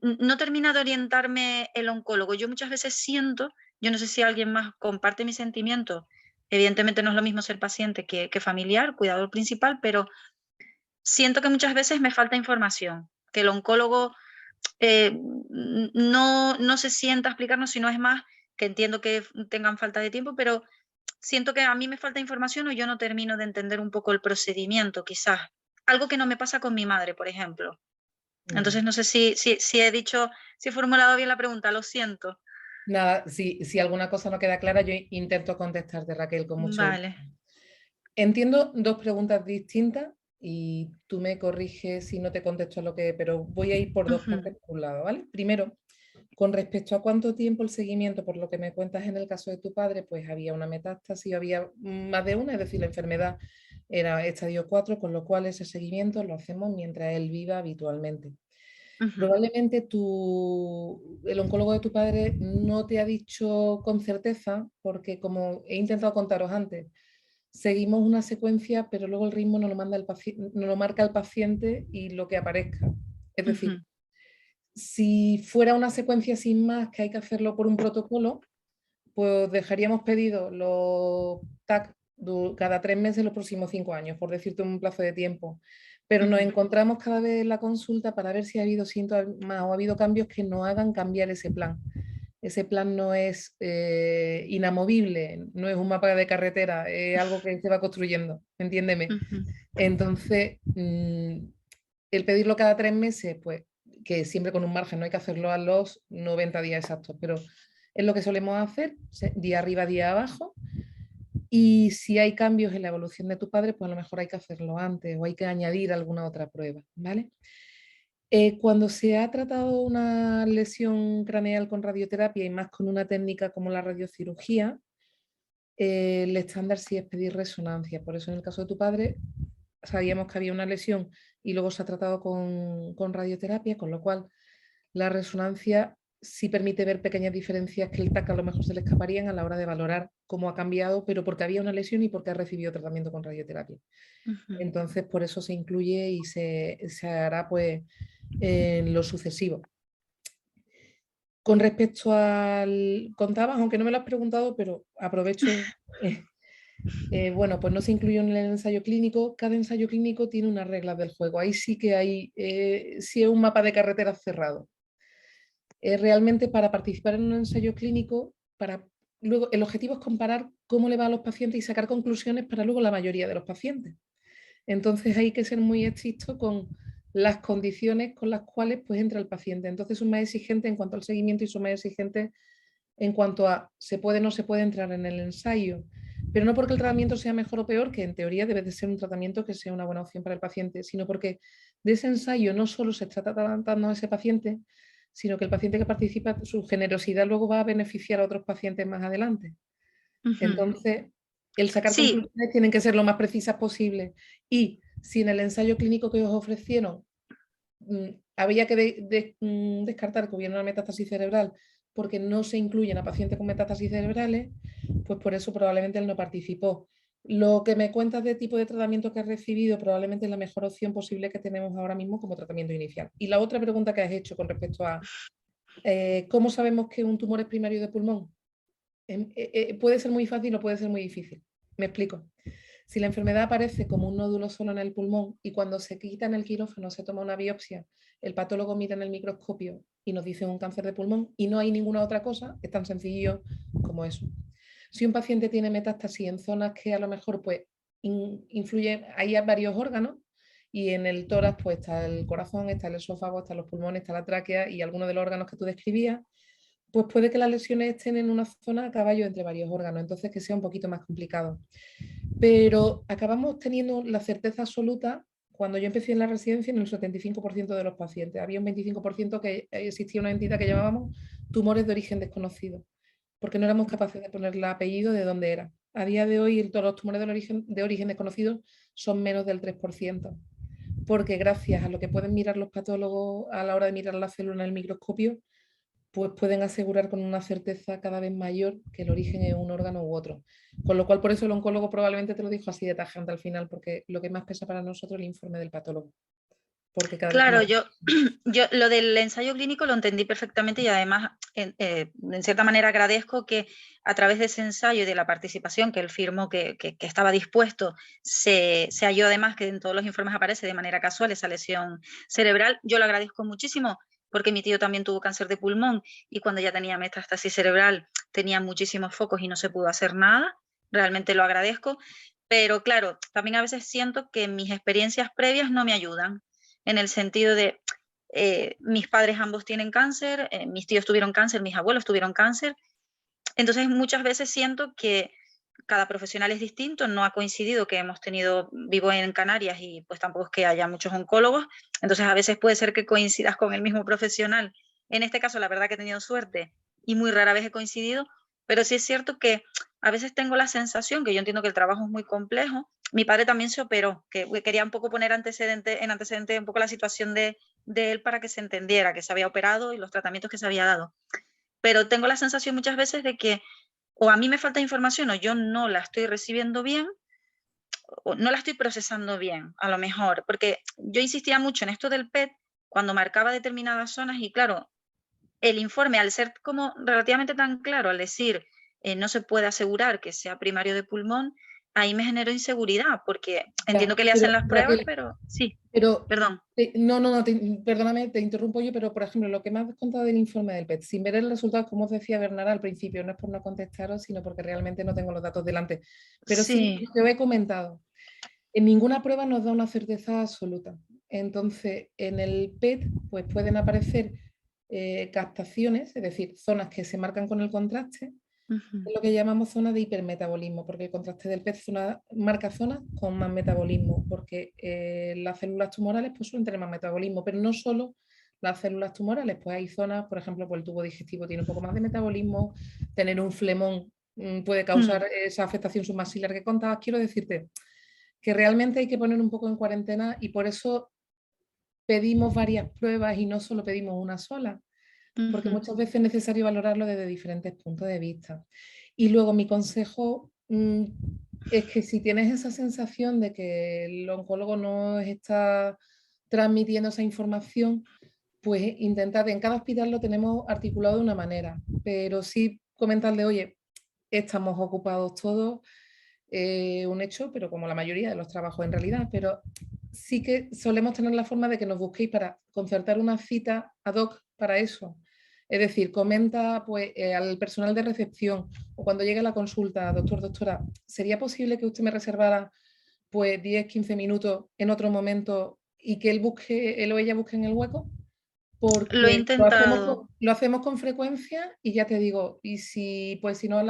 No termina de orientarme el oncólogo. Yo muchas veces siento, yo no sé si alguien más comparte mi sentimiento, evidentemente no es lo mismo ser paciente que familiar, cuidador principal, pero siento que muchas veces me falta información, que el oncólogo no se sienta a explicarnos, sino es más que entiendo que tengan falta de tiempo, pero siento que a mí me falta información o yo no termino de entender un poco el procedimiento, quizás. Algo que no me pasa con mi madre, por ejemplo. Entonces no sé si he formulado bien la pregunta, lo siento. Nada, si alguna cosa no queda clara, yo intento contestarte, Raquel, con mucho gusto. Vale. Entiendo 2 preguntas distintas y tú me corriges si no te contesto lo que... Pero voy a ir por 2 partes por un lado, ¿vale? Primero, con respecto a cuánto tiempo el seguimiento, por lo que me cuentas en el caso de tu padre, pues había una metástasis, había más de una, es decir, la enfermedad era estadio 4, con lo cual ese seguimiento lo hacemos mientras él viva habitualmente. Probablemente el oncólogo de tu padre no te ha dicho con certeza, porque como he intentado contaros antes, seguimos una secuencia, pero luego el ritmo nos lo marca el paciente y lo que aparezca. Es decir, si fuera una secuencia sin más, que hay que hacerlo por un protocolo, pues dejaríamos pedido los TAC cada 3 meses los próximos 5 años, por decirte un plazo de tiempo. Pero nos encontramos cada vez en la consulta para ver si ha habido síntomas o ha habido cambios que nos hagan cambiar ese plan. Ese plan no es inamovible, no es un mapa de carretera, es algo que se va construyendo, entiéndeme. Entonces, el pedirlo cada 3 meses, pues que siempre con un margen, no hay que hacerlo a los 90 días exactos, pero es lo que solemos hacer, día arriba, día abajo. Y si hay cambios en la evolución de tu padre, pues a lo mejor hay que hacerlo antes o hay que añadir alguna otra prueba, ¿vale? Cuando se ha tratado una lesión craneal con radioterapia y más con una técnica como la radiocirugía, el estándar sí es pedir resonancia. Por eso en el caso de tu padre sabíamos que había una lesión y luego se ha tratado con radioterapia, con lo cual la resonancia sí permite ver pequeñas diferencias que el TAC a lo mejor se le escaparían a la hora de valorar cómo ha cambiado, pero porque había una lesión y porque ha recibido tratamiento con radioterapia. Entonces, por eso se incluye y se hará pues en lo sucesivo. Con respecto al... Contabas, aunque no me lo has preguntado, pero aprovecho... bueno, pues no se incluyó en el ensayo clínico. Cada ensayo clínico tiene unas reglas del juego. Ahí sí que hay... sí es un mapa de carreteras cerrado. Realmente para participar en un ensayo clínico, luego el objetivo es comparar cómo le va a los pacientes y sacar conclusiones para luego la mayoría de los pacientes. Entonces hay que ser muy estricto con las condiciones con las cuales pues entra el paciente. Entonces son más exigentes en cuanto al seguimiento y son más exigentes en cuanto a se puede o no se puede entrar en el ensayo. Pero no porque el tratamiento sea mejor o peor, que en teoría debe de ser un tratamiento que sea una buena opción para el paciente, sino porque de ese ensayo no solo se está tratando a ese paciente, sino que el paciente que participa, su generosidad luego va a beneficiar a otros pacientes más adelante. Entonces, el sacar Sí, conclusiones tienen que ser lo más precisas posible. Y si en el ensayo clínico que os ofrecieron había que descartar que hubiera una metástasis cerebral porque no se incluyen a pacientes con metástasis cerebrales, pues por eso probablemente él no participó. Lo que me cuentas de tipo de tratamiento que has recibido probablemente es la mejor opción posible que tenemos ahora mismo como tratamiento inicial. Y la otra pregunta que has hecho con respecto a ¿cómo sabemos que un tumor es primario de pulmón? Puede ser muy fácil o puede ser muy difícil. Me explico. Si la enfermedad aparece como un nódulo solo en el pulmón y cuando se quita en el quirófano, se toma una biopsia, el patólogo mira en el microscopio y nos dice un cáncer de pulmón y no hay ninguna otra cosa, es tan sencillo como eso. Si un paciente tiene metástasis en zonas que a lo mejor pues, influyen, hay varios órganos y en el tórax pues está el corazón, está el esófago, están los pulmones, está la tráquea y algunos de los órganos que tú describías, pues puede que las lesiones estén en una zona a caballo entre varios órganos, entonces que sea un poquito más complicado. Pero acabamos teniendo la certeza absoluta cuando yo empecé en la residencia en el 75% de los pacientes. Había un 25% que existía una entidad que llamábamos tumores de origen desconocido, porque no éramos capaces de ponerle el apellido de dónde era. A día de hoy todos los tumores de origen desconocido son menos del 3%, porque gracias a lo que pueden mirar los patólogos a la hora de mirar la célula en el microscopio, pues pueden asegurar con una certeza cada vez mayor que el origen es un órgano u otro. Con lo cual, por eso el oncólogo probablemente te lo dijo así de tajante al final, porque lo que más pesa para nosotros es el informe del patólogo. Porque cada vez claro, más... yo lo del ensayo clínico lo entendí perfectamente y además, en cierta manera, agradezco que a través de ese ensayo y de la participación que él firmó, que estaba dispuesto, se halló además que en todos los informes aparece de manera casual esa lesión cerebral. Yo lo agradezco muchísimo porque mi tío también tuvo cáncer de pulmón y cuando ya tenía metástasis cerebral tenía muchísimos focos y no se pudo hacer nada. Realmente lo agradezco. Pero claro, también a veces siento que mis experiencias previas no me ayudan en el sentido de mis padres ambos tienen cáncer, mis tíos tuvieron cáncer, mis abuelos tuvieron cáncer. Entonces muchas veces siento que cada profesional es distinto, no ha coincidido que hemos tenido, vivo en Canarias y pues tampoco es que haya muchos oncólogos, entonces a veces puede ser que coincidas con el mismo profesional. En este caso la verdad que he tenido suerte y muy rara vez he coincidido, pero sí es cierto que a veces tengo la sensación, que yo entiendo que el trabajo es muy complejo. Mi padre también se operó, que quería un poco poner en antecedente un poco la situación de él para que se entendiera que se había operado y los tratamientos que se había dado. Pero tengo la sensación muchas veces de que o a mí me falta información o yo no la estoy recibiendo bien o no la estoy procesando bien, a lo mejor, porque yo insistía mucho en esto del PET cuando marcaba determinadas zonas y claro, el informe al ser como relativamente tan claro, al decir no se puede asegurar que sea primario de pulmón, ahí me generó inseguridad porque entiendo que le hacen las pruebas, Raquel, pero sí, pero perdón. no, perdóname, te interrumpo yo, pero por ejemplo, lo que me has contado del informe del PET, sin ver el resultado, como os decía Bernard al principio, no es por no contestaros, sino porque realmente no tengo los datos delante. Pero sí, Sí. yo he comentado, en ninguna prueba nos da una certeza absoluta. Entonces, en el PET pues pueden aparecer captaciones, es decir, zonas que se marcan con el contraste, es lo que llamamos zona de hipermetabolismo, porque el contraste del PET marca zonas con más metabolismo, porque las células tumorales pues, suelen tener más metabolismo, pero no solo las células tumorales, pues hay zonas, por ejemplo, pues el tubo digestivo tiene un poco más de metabolismo, tener un flemón puede causar esa afectación submaxilar que contabas. Quiero decirte que realmente hay que poner un poco en cuarentena y por eso pedimos varias pruebas y no solo pedimos una sola, porque muchas veces es necesario valorarlo desde diferentes puntos de vista. Y luego mi consejo es que si tienes esa sensación de que el oncólogo no está transmitiendo esa información, pues intentad, en cada hospital lo tenemos articulado de una manera, pero sí comentarle, oye, estamos ocupados todos, un hecho, pero como la mayoría de los trabajos en realidad, pero sí que solemos tener la forma de que nos busquéis para concertar una cita ad hoc para eso. Es decir, comenta pues, al personal de recepción o cuando llegue la consulta, doctor, doctora, ¿sería posible que usted me reservara pues 10, 15 minutos en otro momento y que él o ella busque en el hueco? Lo he Porque intentado. lo hacemos con frecuencia y ya te digo, y si, pues, si no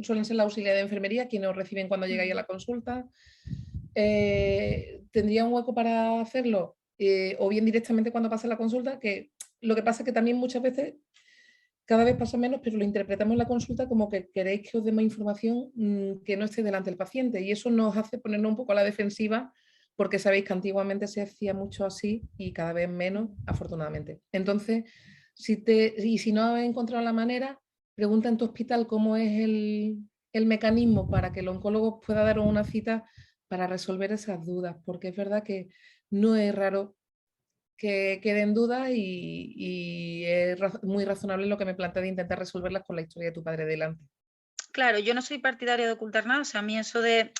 suelen ser la auxiliar de enfermería quienes os reciben cuando llegáis a la consulta, ¿tendría un hueco para hacerlo? O bien directamente cuando pase la consulta, que lo que pasa es que también muchas veces, cada vez pasa menos, pero lo interpretamos en la consulta como que queréis que os demos información que no esté delante del paciente, y eso nos hace ponernos un poco a la defensiva, porque sabéis que antiguamente se hacía mucho así y cada vez menos, afortunadamente. Entonces, si no has encontrado la manera, pregunta en tu hospital cómo es el mecanismo para que el oncólogo pueda daros una cita para resolver esas dudas, porque es verdad que no es raro que queden dudas y es muy razonable lo que me plantea de intentar resolverlas con la historia de tu padre delante. Claro, yo no soy partidaria de ocultar nada, o sea, a mí eso de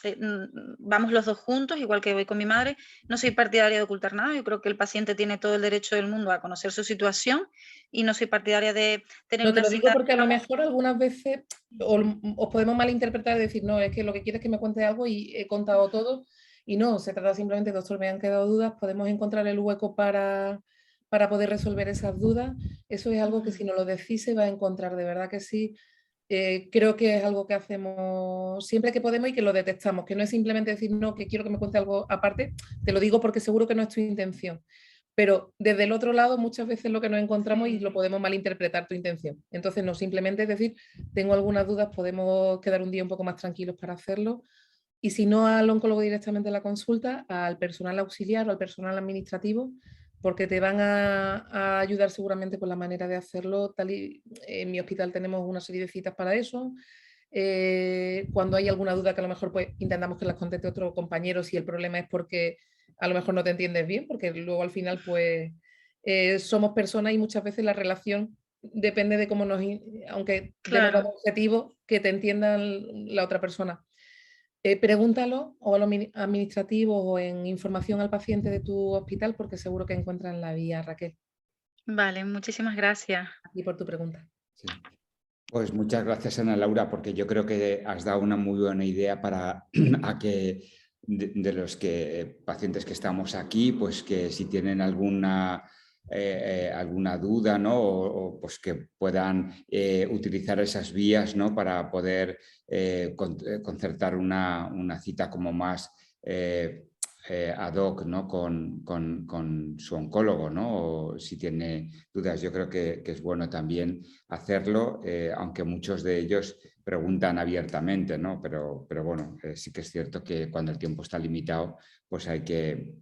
vamos los dos juntos, igual que voy con mi madre, no soy partidaria de ocultar nada. Yo creo que el paciente tiene todo el derecho del mundo a conocer su situación y no soy partidaria de tener No te una lo digo cita. porque a lo mejor algunas veces os podemos malinterpretar y decir, no, es que lo que quieres es que me cuente algo y he contado todo, y no, se trata simplemente, doctor, me han quedado dudas, podemos encontrar el hueco para poder resolver esas dudas. Eso es algo que si no lo decís se va a encontrar, de verdad que sí. Creo que es algo que hacemos siempre que podemos y que lo detectamos, que no es simplemente decir, no, que quiero que me cuente algo aparte, te lo digo porque seguro que no es tu intención. Pero desde el otro lado muchas veces lo que nos encontramos y lo podemos malinterpretar tu intención. Entonces no simplemente es decir, tengo algunas dudas, podemos quedar un día un poco más tranquilos para hacerlo. Y si no al oncólogo directamente en la consulta, al personal auxiliar o al personal administrativo, porque te van a ayudar seguramente con la manera de hacerlo. En mi hospital tenemos una serie de citas para eso. Cuando hay alguna duda que a lo mejor pues intentamos que las conteste otro compañero, si el problema es porque a lo mejor no te entiendes bien, porque luego al final pues somos personas y muchas veces la relación depende de cómo aunque demos Claro. los objetivos, que te entiendan la otra persona. Pregúntalo o a los administrativos o en información al paciente de tu hospital, porque seguro que encuentran la vía, Raquel. Vale, muchísimas gracias. Y por tu pregunta. Sí. Pues muchas gracias, Ana Laura, porque yo creo que has dado una muy buena idea para a que de los pacientes que estamos aquí, pues que si tienen alguna duda, ¿no? O pues que puedan utilizar esas vías, ¿no? Para poder concertar una cita como más ad hoc, ¿no? con su oncólogo, ¿no? O si tiene dudas, yo creo que es bueno también hacerlo, aunque muchos de ellos preguntan abiertamente, ¿no? Pero bueno, sí que es cierto que cuando el tiempo está limitado, pues hay que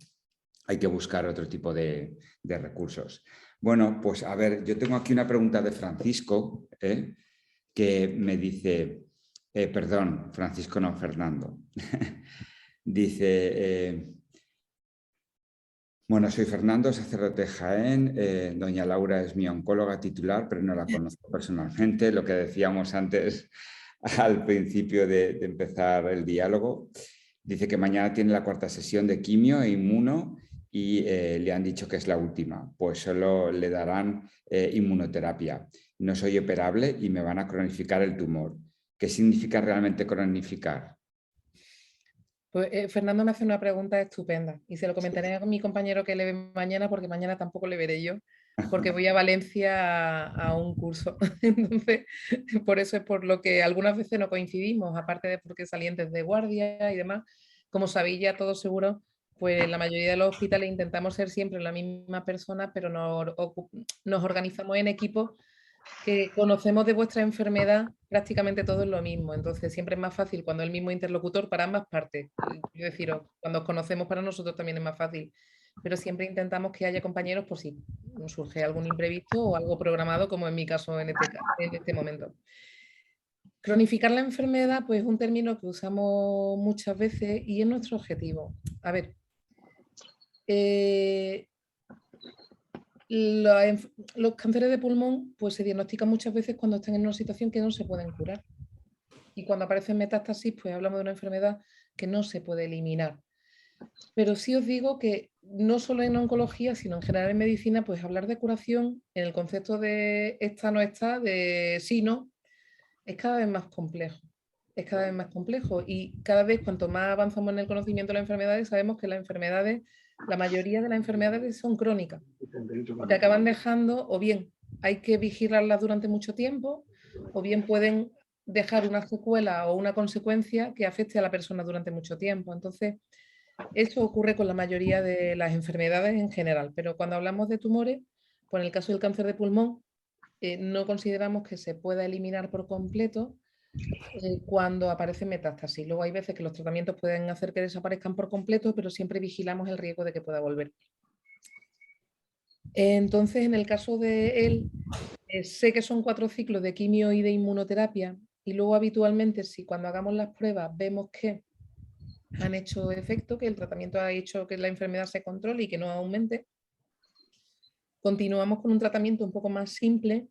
buscar otro tipo de recursos. Bueno, pues a ver, yo tengo aquí una pregunta de Francisco, que me dice, perdón, Francisco no, Fernando. Dice, bueno, soy Fernando, sacerdote de Jaén. Doña Laura es mi oncóloga titular, pero no la conozco personalmente. Lo que decíamos antes al principio de empezar el diálogo. Dice que mañana tiene la 4ª sesión de quimio e inmuno y le han dicho que es la última. Pues solo le darán inmunoterapia. No soy operable y me van a cronificar el tumor. ¿Qué significa realmente cronificar? Pues Fernando me hace una pregunta estupenda y se lo comentaré a mi compañero que le ve mañana, porque mañana tampoco le veré yo, porque voy a Valencia a un curso. Entonces, por eso es por lo que algunas veces no coincidimos, aparte de porque salientes de guardia y demás. Como sabéis ya todos seguro, pues la mayoría de los hospitales intentamos ser siempre la misma persona, pero nos organizamos en equipos que conocemos de vuestra enfermedad prácticamente todo es lo mismo. Entonces siempre es más fácil cuando es el mismo interlocutor para ambas partes. Quiero deciros, cuando os conocemos para nosotros también es más fácil. Pero siempre intentamos que haya compañeros por si nos surge algún imprevisto o algo programado, como en mi caso en este momento. Cronificar la enfermedad, pues es un término que usamos muchas veces y es nuestro objetivo. A ver, los cánceres de pulmón pues se diagnostican muchas veces cuando están en una situación que no se pueden curar. Y cuando aparecen metástasis, pues hablamos de una enfermedad que no se puede eliminar. Pero sí os digo que no solo en oncología, sino en general en medicina, pues hablar de curación en el concepto de esta no está, de sí, no, es cada vez más complejo. Es cada vez más complejo y cada vez cuanto más avanzamos en el conocimiento de las enfermedades, sabemos que las enfermedades, la mayoría de las enfermedades son crónicas, porque acaban dejando, o bien hay que vigilarlas durante mucho tiempo, o bien pueden dejar una secuela o una consecuencia que afecte a la persona durante mucho tiempo. Entonces, eso ocurre con la mayoría de las enfermedades en general, pero cuando hablamos de tumores, Pues en el caso del cáncer de pulmón, no consideramos que se pueda eliminar por completo cuando aparece metástasis. Luego hay veces que los tratamientos pueden hacer que desaparezcan por completo, pero siempre vigilamos el riesgo de que pueda volver. Entonces, en el caso de él, sé que son 4 ciclos de quimio y de inmunoterapia, y luego habitualmente, si cuando hagamos las pruebas vemos que han hecho efecto, que el tratamiento ha hecho que la enfermedad se controle y que no aumente, continuamos con un tratamiento un poco más simple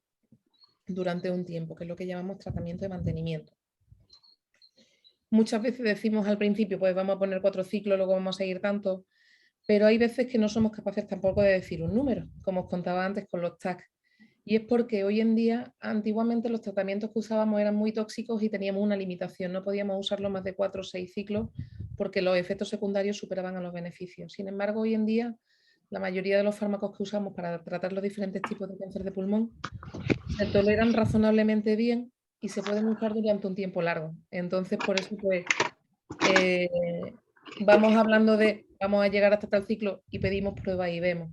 durante un tiempo, que es lo que llamamos tratamiento de mantenimiento. Muchas veces decimos al principio, pues vamos a poner 4 ciclos, luego vamos a seguir tanto, pero hay veces que no somos capaces tampoco de decir un número, como os contaba antes con los TAC. Y es porque hoy en día, antiguamente los tratamientos que usábamos eran muy tóxicos y teníamos una limitación, no podíamos usarlo más de 4 o 6 ciclos porque los efectos secundarios superaban a los beneficios. Sin embargo, hoy en día, la mayoría de los fármacos que usamos para tratar los diferentes tipos de cáncer de pulmón se toleran razonablemente bien y se pueden usar durante un tiempo largo. Entonces, por eso, pues, vamos hablando de, vamos a llegar hasta tal ciclo y pedimos pruebas y vemos,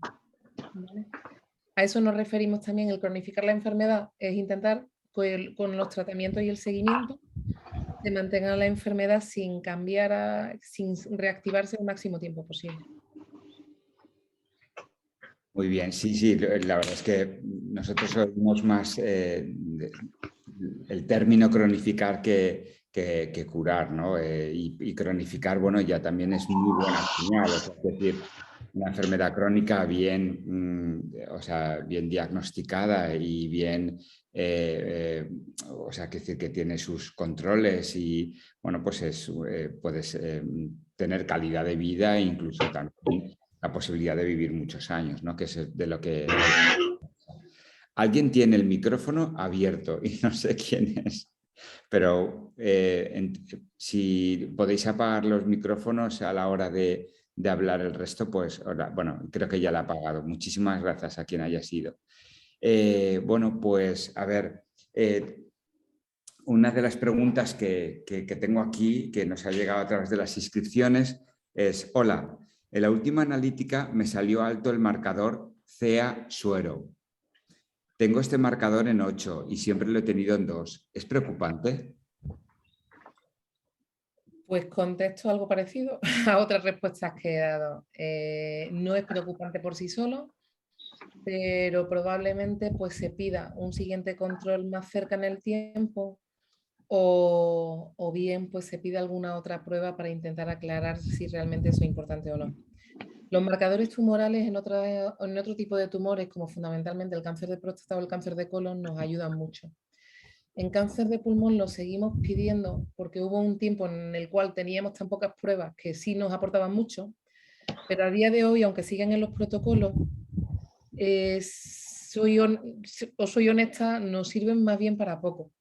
¿vale? A eso nos referimos también, el cronificar la enfermedad es intentar con los tratamientos y el seguimiento de mantener la enfermedad sin cambiar, sin reactivarse el máximo tiempo posible. Muy bien, sí, la verdad es que nosotros oímos más el término cronificar que curar, ¿no? Y cronificar, bueno, ya también es muy buena señal, o sea, es decir, una enfermedad crónica bien, o sea, bien diagnosticada y bien, o sea, que decir que tiene sus controles y, bueno, pues puedes tener calidad de vida e incluso también la posibilidad de vivir muchos años, ¿no? Que es de lo que... Alguien tiene el micrófono abierto y no sé quién es, pero si podéis apagar los micrófonos a la hora de hablar el resto, pues bueno, creo que ya lo ha apagado. Muchísimas gracias a quien haya sido. Bueno, pues a ver, una de las preguntas que tengo aquí, que nos ha llegado a través de las inscripciones, es: hola, en la última analítica me salió alto el marcador CEA suero. Tengo este marcador en 8 y siempre lo he tenido en 2. ¿Es preocupante? Pues contesto algo parecido a otras respuestas que he dado. No es preocupante por sí solo, pero probablemente pues, se pida un siguiente control más cerca en el tiempo o bien pues, se pida alguna otra prueba para intentar aclarar si realmente eso es importante o no. Los marcadores tumorales en otro tipo de tumores, como fundamentalmente el cáncer de próstata o el cáncer de colon, nos ayudan mucho. En cáncer de pulmón lo seguimos pidiendo porque hubo un tiempo en el cual teníamos tan pocas pruebas que sí nos aportaban mucho, pero a día de hoy, aunque sigan en los protocolos, soy honesta, nos sirven más bien para poco.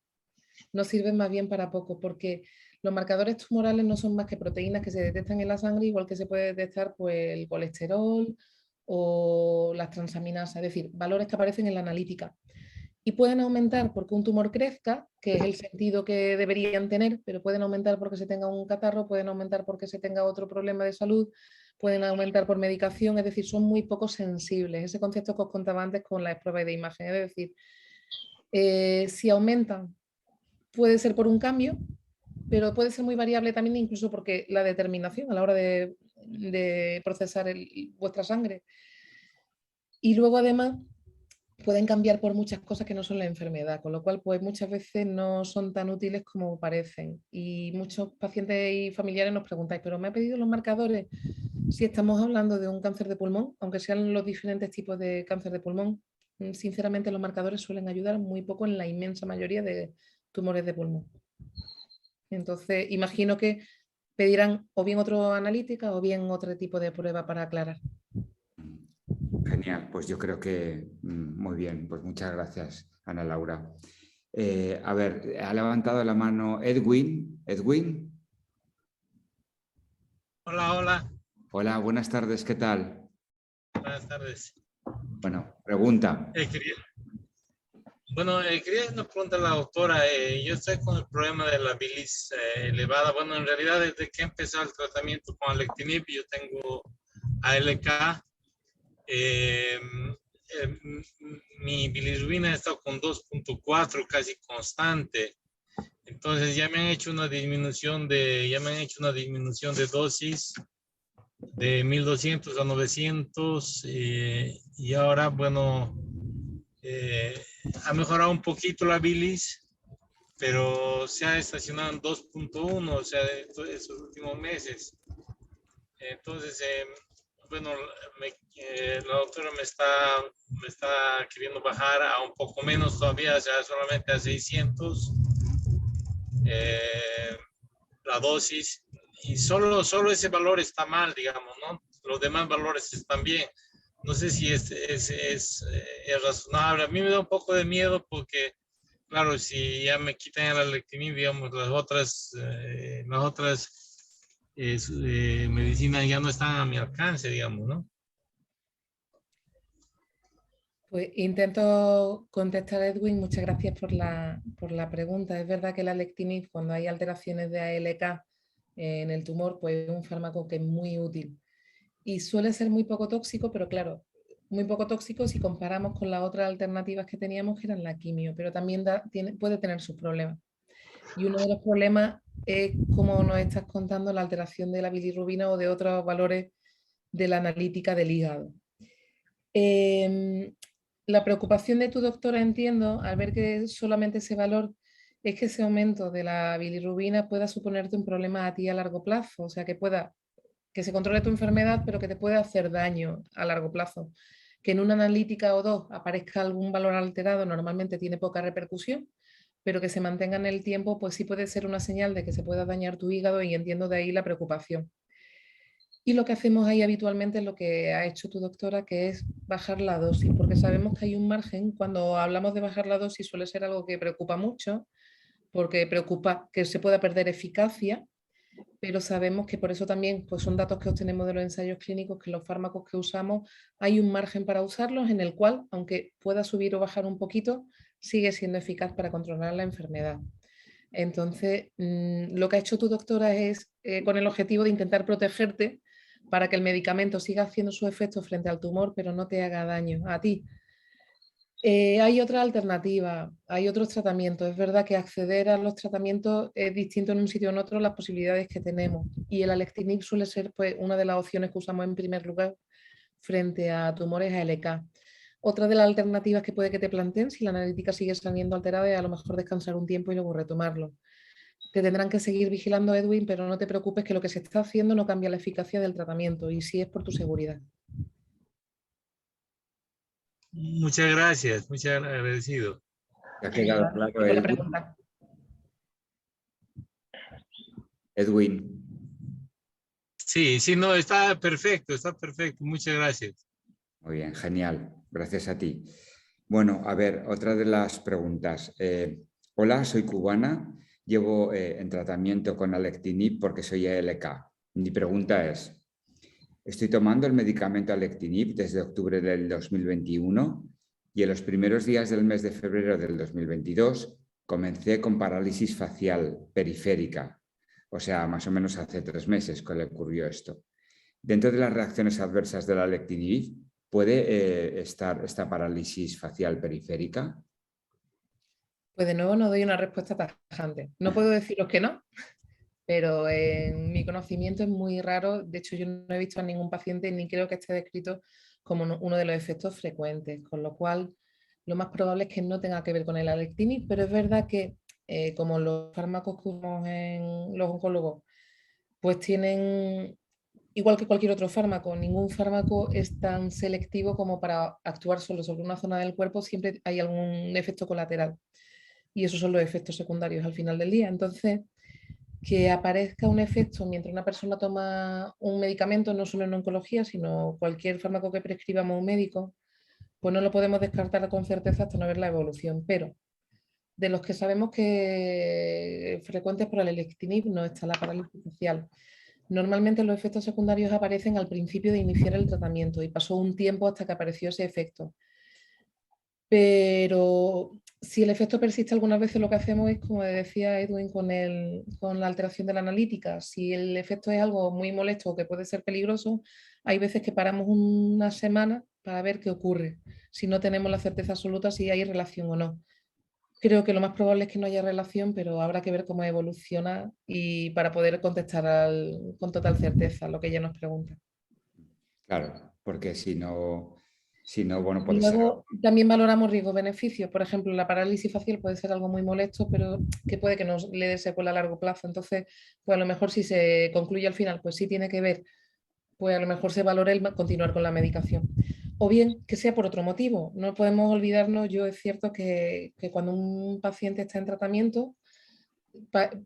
Nos sirven más bien para poco porque los marcadores tumorales no son más que proteínas que se detectan en la sangre, igual que se puede detectar pues, el colesterol o las transaminasas, es decir, valores que aparecen en la analítica. Y pueden aumentar porque un tumor crezca, que es el sentido que deberían tener, pero pueden aumentar porque se tenga un catarro, pueden aumentar porque se tenga otro problema de salud, pueden aumentar por medicación, es decir, son muy poco sensibles. Ese concepto que os contaba antes con las pruebas de imagen, es decir, si aumentan, puede ser por un cambio, pero puede ser muy variable también incluso porque la determinación a la hora de procesar vuestra sangre. Y luego además pueden cambiar por muchas cosas que no son la enfermedad, con lo cual pues muchas veces no son tan útiles como parecen. Y muchos pacientes y familiares nos preguntáis, ¿pero me ha pedido los marcadores? Si estamos hablando de un cáncer de pulmón, aunque sean los diferentes tipos de cáncer de pulmón, sinceramente los marcadores suelen ayudar muy poco en la inmensa mayoría de tumores de pulmón. Entonces, imagino que pedirán o bien otra analítica o bien otro tipo de prueba para aclarar. Genial, pues yo creo que muy bien, pues muchas gracias, Ana Laura. A ver, ha levantado la mano Edwin. Edwin. Hola, hola. Hola, buenas tardes, ¿qué tal? Buenas tardes. Bueno, pregunta. Quería una pregunta a la doctora. Yo estoy con el problema de la bilis elevada. Bueno, en realidad desde que empezó el tratamiento con alectinib, yo tengo ALK. mi bilirrubina está con 2.4 casi constante. Entonces ya me han hecho una disminución de dosis de 1200 a 900 y ahora, bueno, ha mejorado un poquito la bilis, pero se ha estacionado en 2.1, o sea, esos últimos meses. Entonces, bueno, la doctora me está queriendo bajar a un poco menos todavía, o sea, solamente a 600 la dosis, y solo ese valor está mal, digamos, ¿no? Los demás valores están bien. No sé si es razonable. A mí me da un poco de miedo porque, claro, si ya me quitan la alectinib, digamos, las otras medicinas ya no están a mi alcance, digamos, ¿no? Pues intento contestar, Edwin. Muchas gracias por la pregunta. Es verdad que la alectinib, cuando hay alteraciones de ALK en el tumor, pues es un fármaco que es muy útil. Y suele ser muy poco tóxico, pero claro, muy poco tóxico si comparamos con las otras alternativas que teníamos, que eran la quimio, pero también puede tener sus problemas. Y uno de los problemas es, como nos estás contando, la alteración de la bilirrubina o de otros valores de la analítica del hígado. La preocupación de tu doctora, entiendo, al ver que solamente ese valor, es que ese aumento de la bilirrubina pueda suponerte un problema a ti a largo plazo, o sea, que se controle tu enfermedad, pero que te pueda hacer daño a largo plazo. Que en una analítica o dos aparezca algún valor alterado, normalmente tiene poca repercusión, pero que se mantenga en el tiempo, pues sí puede ser una señal de que se pueda dañar tu hígado, y entiendo de ahí la preocupación. Y lo que hacemos ahí habitualmente es lo que ha hecho tu doctora, que es bajar la dosis, porque sabemos que hay un margen. Cuando hablamos de bajar la dosis suele ser algo que preocupa mucho, porque preocupa que se pueda perder eficacia, pero sabemos que por eso también, pues son datos que obtenemos de los ensayos clínicos, que los fármacos que usamos hay un margen para usarlos en el cual, aunque pueda subir o bajar un poquito, sigue siendo eficaz para controlar la enfermedad. Entonces, lo que ha hecho tu doctora es con el objetivo de intentar protegerte para que el medicamento siga haciendo su efecto frente al tumor, pero no te haga daño a ti. Hay otra alternativa, hay otros tratamientos. Es verdad que acceder a los tratamientos es distinto en un sitio o en otro, las posibilidades que tenemos. Y el alectinib suele ser, pues, una de las opciones que usamos en primer lugar frente a tumores ALK. Otra de las alternativas que puede que te planteen, si la analítica sigue saliendo alterada, es a lo mejor descansar un tiempo y luego retomarlo. Te tendrán que seguir vigilando, Edwin, pero no te preocupes, que lo que se está haciendo no cambia la eficacia del tratamiento, y sí es por tu seguridad. Muchas gracias, muchas agradecido. ¿Te ha quedado claro, Por la Edwin? pregunta. Edwin. Sí, no, está perfecto, muchas gracias. Muy bien, genial. Gracias a ti. Bueno, a ver, otra de las preguntas. Hola, soy cubana. Llevo en tratamiento con alectinib porque soy ALK. Mi pregunta es, estoy tomando el medicamento alectinib desde octubre del 2021 y en los primeros días del mes de febrero del 2022 comencé con parálisis facial periférica. O sea, más o menos hace 3 meses que le ocurrió esto. Dentro de las reacciones adversas del alectinib, ¿puede estar esta parálisis facial periférica? Pues de nuevo no doy una respuesta tajante. No puedo deciros que no, pero en mi conocimiento es muy raro. De hecho, yo no he visto a ningún paciente ni creo que esté descrito como uno de los efectos frecuentes, con lo cual lo más probable es que no tenga que ver con el alectinib, pero es verdad que como los fármacos que usamos en los oncólogos, pues tienen, igual que cualquier otro fármaco, ningún fármaco es tan selectivo como para actuar solo sobre una zona del cuerpo, siempre hay algún efecto colateral. Y esos son los efectos secundarios al final del día. Entonces, que aparezca un efecto mientras una persona toma un medicamento, no solo en oncología, sino cualquier fármaco que prescribamos un médico, pues no lo podemos descartar con certeza hasta no ver la evolución. Pero de los que sabemos que frecuentes por el alectinib no está la parálisis facial. Normalmente los efectos secundarios aparecen al principio de iniciar el tratamiento y pasó un tiempo hasta que apareció ese efecto. Pero si el efecto persiste, algunas veces lo que hacemos es, como decía Edwin, con la alteración de la analítica. Si el efecto es algo muy molesto o que puede ser peligroso, hay veces que paramos una semana para ver qué ocurre, si no tenemos la certeza absoluta si hay relación o no. Creo que lo más probable es que no haya relación, pero habrá que ver cómo evoluciona y para poder contestar con total certeza lo que ella nos pregunta. Claro, porque si no, bueno, Y puede ser luego también valoramos riesgo-beneficio. Por ejemplo, la parálisis facial puede ser algo muy molesto, pero que puede que nos le dé secuela a largo plazo. Entonces, pues a lo mejor si se concluye al final, pues sí tiene que ver, pues a lo mejor se valora el continuar con la medicación. O bien que sea por otro motivo. No podemos olvidarnos, es cierto que cuando un paciente está en tratamiento,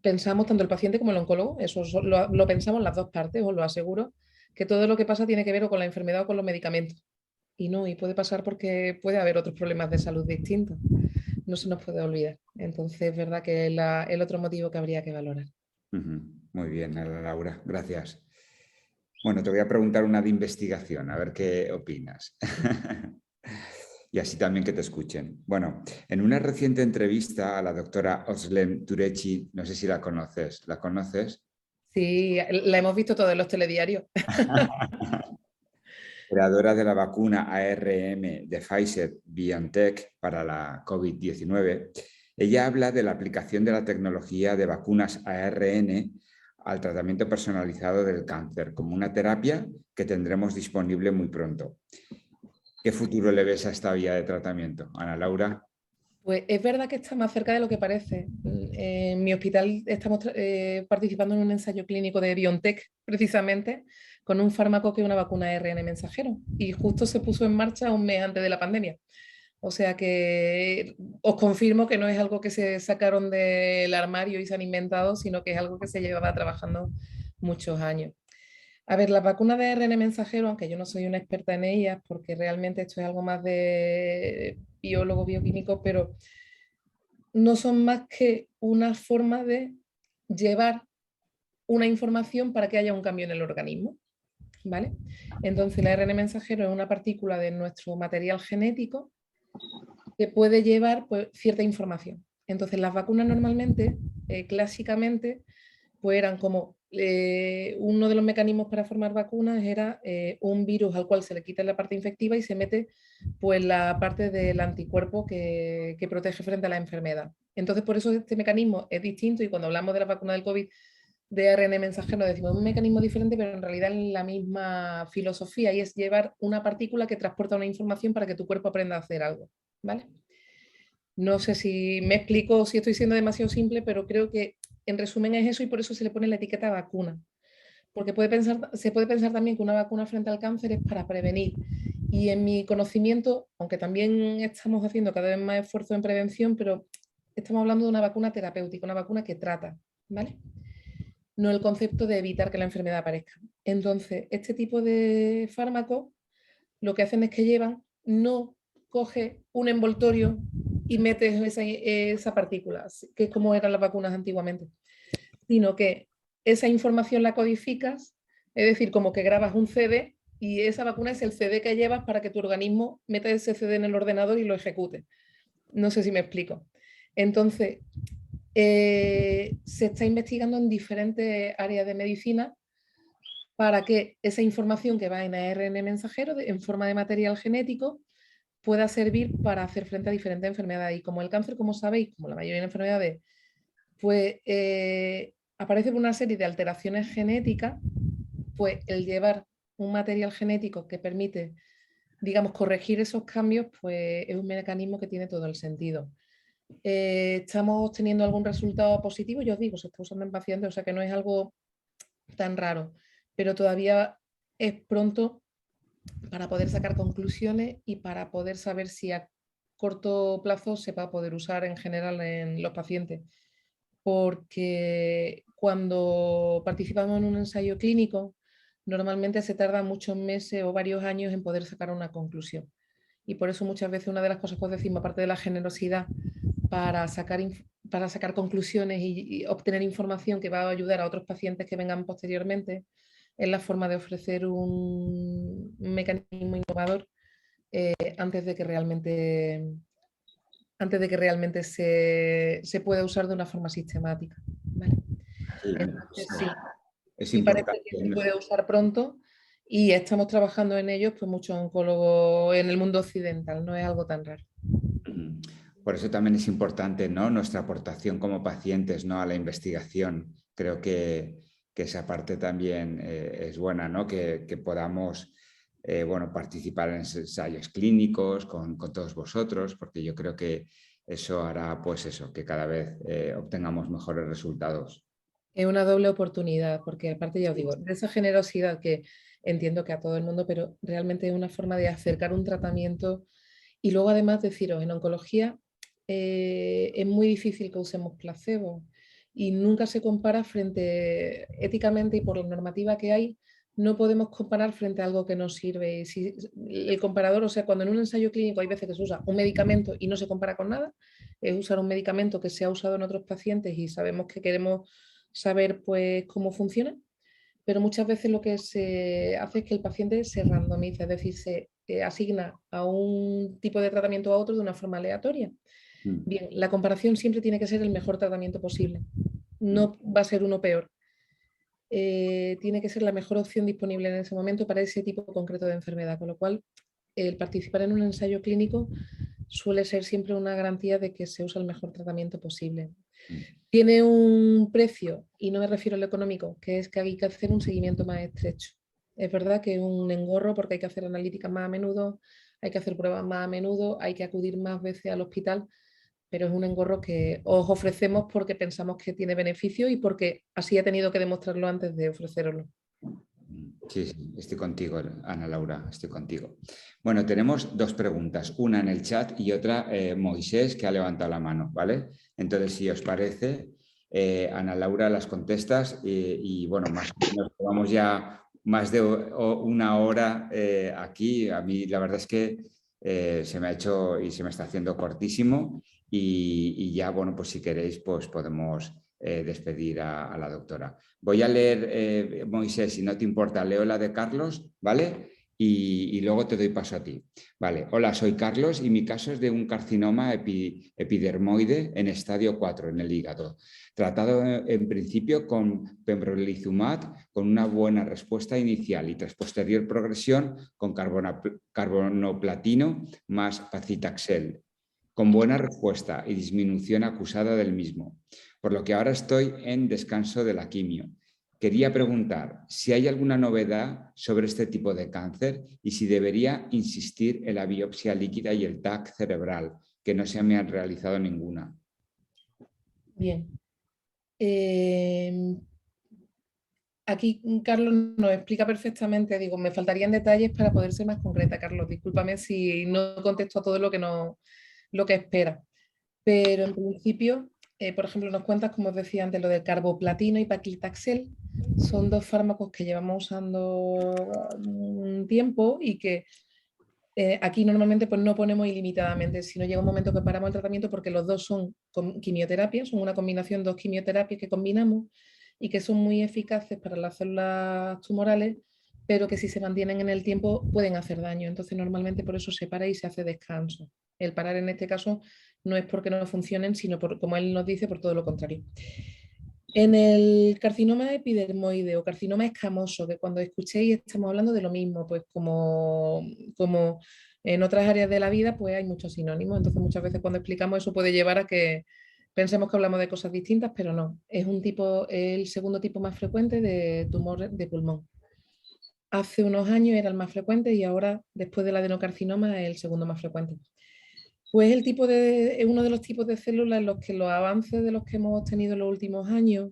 pensamos tanto el paciente como el oncólogo, eso lo pensamos las dos partes, os lo aseguro, que todo lo que pasa tiene que ver o con la enfermedad o con los medicamentos. Y no, y puede pasar porque puede haber otros problemas de salud distintos. No se nos puede olvidar. Entonces, es verdad que es el otro motivo que habría que valorar. Muy bien, Laura, gracias. Bueno, te voy a preguntar una de investigación, a ver qué opinas. Y así también que te escuchen. Bueno, en una reciente entrevista a la doctora Özlem Türeci, no sé si la conoces. ¿La conoces? Sí, la hemos visto todos en los telediarios. Creadora de la vacuna ARN de Pfizer-BioNTech para la COVID-19, ella habla de la aplicación de la tecnología de vacunas ARN al tratamiento personalizado del cáncer como una terapia que tendremos disponible muy pronto. ¿Qué futuro le ves a esta vía de tratamiento, Ana Laura? Pues es verdad que está más cerca de lo que parece. En mi hospital estamos participando en un ensayo clínico de BioNTech, precisamente, con un fármaco que es una vacuna ARN mensajero. Y justo se puso en marcha un mes antes de la pandemia. O sea que os confirmo que no es algo que se sacaron del armario y se han inventado, sino que es algo que se llevaba trabajando muchos años. A ver, las vacunas de ARN mensajero, aunque yo no soy una experta en ellas, porque realmente esto es algo más de biólogo, bioquímico, pero no son más que una forma de llevar una información para que haya un cambio en el organismo, ¿vale? Entonces, el ARN mensajero es una partícula de nuestro material genético que puede llevar pues, cierta información. Entonces, las vacunas normalmente, clásicamente, pues eran como uno de los mecanismos para formar vacunas era un virus al cual se le quita la parte infectiva y se mete pues la parte del anticuerpo que protege frente a la enfermedad. Entonces, por eso este mecanismo es distinto y cuando hablamos de la vacuna del COVID de ARN mensajero decimos un mecanismo diferente, pero en realidad es la misma filosofía y es llevar una partícula que transporta una información para que tu cuerpo aprenda a hacer algo, ¿vale? No sé si me explico o si estoy siendo demasiado simple, pero creo que en resumen es eso y por eso se le pone la etiqueta vacuna. Porque se puede pensar también que una vacuna frente al cáncer es para prevenir. Y en mi conocimiento, aunque también estamos haciendo cada vez más esfuerzo en prevención, pero estamos hablando de una vacuna terapéutica, una vacuna que trata, ¿vale? No el concepto de evitar que la enfermedad aparezca. Entonces, este tipo de fármacos lo que hacen es que no coge un envoltorio y metes esa partícula, que es como eran las vacunas antiguamente, sino que esa información la codificas, es decir, como que grabas un CD y esa vacuna es el CD que llevas para que tu organismo meta ese CD en el ordenador y lo ejecute. No sé si me explico. Entonces, se está investigando en diferentes áreas de medicina para que esa información que va en ARN mensajero, en forma de material genético, pueda servir para hacer frente a diferentes enfermedades. Y como el cáncer, como sabéis, como la mayoría de enfermedades, pues aparece por una serie de alteraciones genéticas, pues el llevar un material genético que permite, digamos, corregir esos cambios, pues es un mecanismo que tiene todo el sentido. Estamos teniendo algún resultado positivo, yo os digo, se está usando en pacientes, o sea que no es algo tan raro, pero todavía es pronto para poder sacar conclusiones y para poder saber si a corto plazo se va a poder usar en general en los pacientes. Porque cuando participamos en un ensayo clínico, normalmente se tarda muchos meses o varios años en poder sacar una conclusión. Y por eso muchas veces una de las cosas que os decimos, aparte de la generosidad para sacar conclusiones y obtener información que va a ayudar a otros pacientes que vengan posteriormente, es la forma de ofrecer un mecanismo innovador antes de que realmente se pueda usar de una forma sistemática. ¿Vale? Sí, Entonces, sí. es Y importante. parece que se puede usar pronto y estamos trabajando en ellos, pues muchos oncólogos en el mundo occidental, no es algo tan raro. Por eso también es importante, ¿no?, nuestra aportación como pacientes, ¿no?, a la investigación. Creo que esa parte también es buena, ¿no?, que podamos bueno, participar en ensayos clínicos con todos vosotros, porque yo creo que eso hará, pues eso, que cada vez obtengamos mejores resultados. Es una doble oportunidad, porque aparte, ya os digo, de esa generosidad que entiendo que a todo el mundo, pero realmente es una forma de acercar un tratamiento. Y luego además deciros, en oncología es muy difícil que usemos placebo y nunca se compara frente, éticamente y por la normativa que hay, no podemos comparar frente a algo que no sirve. Y si el comparador, o sea, cuando en un ensayo clínico hay veces que se usa un medicamento y no se compara con nada, es usar un medicamento que se ha usado en otros pacientes y sabemos que queremos saber pues cómo funciona, pero muchas veces lo que se hace es que el paciente se randomiza, es decir, se asigna a un tipo de tratamiento a otro de una forma aleatoria. Bien, la comparación siempre tiene que ser el mejor tratamiento posible, no va a ser uno peor. Tiene que ser la mejor opción disponible en ese momento para ese tipo concreto de enfermedad, con lo cual el participar en un ensayo clínico suele ser siempre una garantía de que se usa el mejor tratamiento posible. Tiene un precio, y no me refiero al económico, que es que hay que hacer un seguimiento más estrecho. Es verdad que es un engorro porque hay que hacer analíticas más a menudo, hay que hacer pruebas más a menudo, hay que acudir más veces al hospital, pero es un engorro que os ofrecemos porque pensamos que tiene beneficio y porque así he tenido que demostrarlo antes de ofreceroslo. Sí, sí, estoy contigo, Ana Laura, estoy contigo. Bueno, tenemos dos preguntas, una en el chat y otra Moisés, que ha levantado la mano, ¿vale? Entonces, si os parece, Ana Laura las contestas y bueno, más o menos llevamos ya más de una hora aquí. A mí la verdad es que se me ha hecho y se me está haciendo cortísimo y ya, bueno, pues si queréis, pues podemos despedir a la doctora. Voy a leer, Moisés, si no te importa, leo la de Carlos, ¿vale? Y luego te doy paso a ti. Vale, hola, soy Carlos y mi caso es de un carcinoma epidermoide en estadio 4 en el hígado, tratado en principio con pembrolizumab con una buena respuesta inicial y tras posterior progresión con carbonoplatino más paclitaxel, con buena respuesta y disminución acusada del mismo, por lo que ahora estoy en descanso de la quimio. Quería preguntar si hay alguna novedad sobre este tipo de cáncer y si debería insistir en la biopsia líquida y el TAC cerebral, que no se me han realizado ninguna. Bien. Aquí Carlos nos explica perfectamente, digo, me faltarían detalles para poder ser más concreta, Carlos. Discúlpame si no contesto a todo lo que espera. Pero en principio, por ejemplo, nos cuentas, como os decía antes, lo del carboplatino y paclitaxel. Son dos fármacos que llevamos usando un tiempo y que aquí normalmente pues no ponemos ilimitadamente, sino llega un momento que paramos el tratamiento porque los dos son quimioterapias, son una combinación, dos quimioterapias que combinamos y que son muy eficaces para las células tumorales, pero que si se mantienen en el tiempo pueden hacer daño. Entonces normalmente por eso se para y se hace descanso. El parar en este caso no es porque no funcionen, sino por, como él nos dice, por todo lo contrario. En el carcinoma epidermoide o carcinoma escamoso, que cuando escuchéis estamos hablando de lo mismo, pues como en otras áreas de la vida, pues hay muchos sinónimos. Entonces muchas veces cuando explicamos eso puede llevar a que pensemos que hablamos de cosas distintas, pero no. Es el segundo tipo más frecuente de tumor de pulmón. Hace unos años era el más frecuente y ahora, después del adenocarcinoma, es el segundo más frecuente. Pues es uno de los tipos de células en los que los avances de los que hemos tenido en los últimos años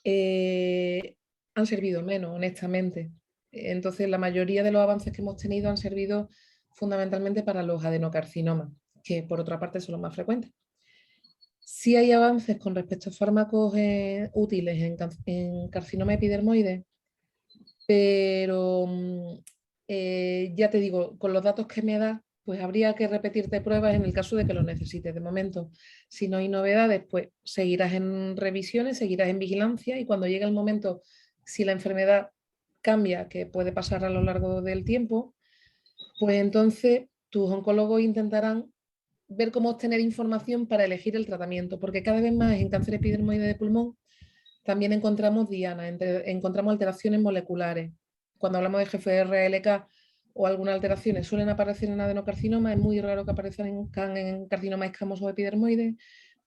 han servido menos, honestamente. Entonces, la mayoría de los avances que hemos tenido han servido fundamentalmente para los adenocarcinomas, que por otra parte son los más frecuentes. Sí hay avances con respecto a fármacos útiles en carcinoma epidermoide, pero ya te digo, con los datos que me da, pues habría que repetirte pruebas en el caso de que lo necesites. De momento, si no hay novedades, pues seguirás en revisiones, seguirás en vigilancia y cuando llegue el momento, si la enfermedad cambia, que puede pasar a lo largo del tiempo, pues entonces tus oncólogos intentarán ver cómo obtener información para elegir el tratamiento, porque cada vez más en cáncer epidermoide de pulmón también encontramos diana, encontramos alteraciones moleculares cuando hablamos de GFR-LK o algunas alteraciones suelen aparecer en adenocarcinoma, es muy raro que aparezcan en carcinoma escamoso epidermoide,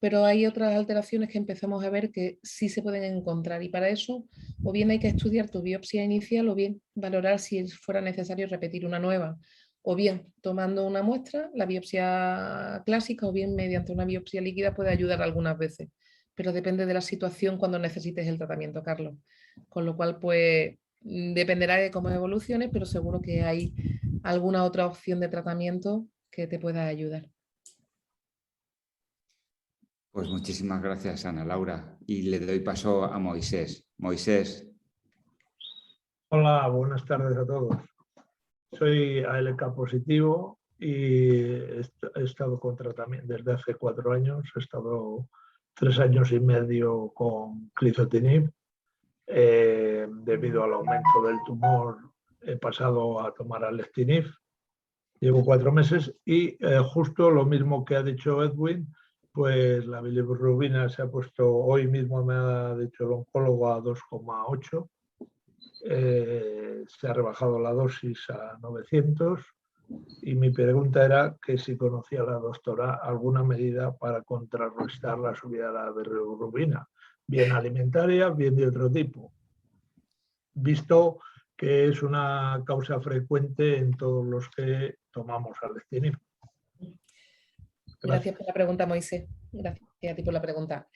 pero hay otras alteraciones que empezamos a ver que sí se pueden encontrar y para eso o bien hay que estudiar tu biopsia inicial o bien valorar si fuera necesario repetir una nueva, o bien tomando una muestra, la biopsia clásica, o bien mediante una biopsia líquida puede ayudar algunas veces, pero depende de la situación cuando necesites el tratamiento, Carlos. Con lo cual, pues dependerá de cómo evolucione, pero seguro que hay alguna otra opción de tratamiento que te pueda ayudar. Pues muchísimas gracias, Ana Laura. Y le doy paso a Moisés. Moisés. Hola, buenas tardes a todos. Soy ALK positivo y he estado con tratamiento desde hace 4 años. He estado 3 años y medio con Crizotinib. Debido al aumento del tumor he pasado a tomar Alectinib. Llevo 4 meses y justo lo mismo que ha dicho Edwin, pues la bilirrubina se ha puesto, hoy mismo me ha dicho el oncólogo, a 2,8. Se ha rebajado la dosis a 900 y mi pregunta era que si conocía la doctora alguna medida para contrarrestar la subida de la bilirrubina, bien alimentaria, bien de otro tipo, visto que es una causa frecuente en todos los que tomamos Alectinib. Gracias por la pregunta, Moisés. Gracias a ti por la pregunta.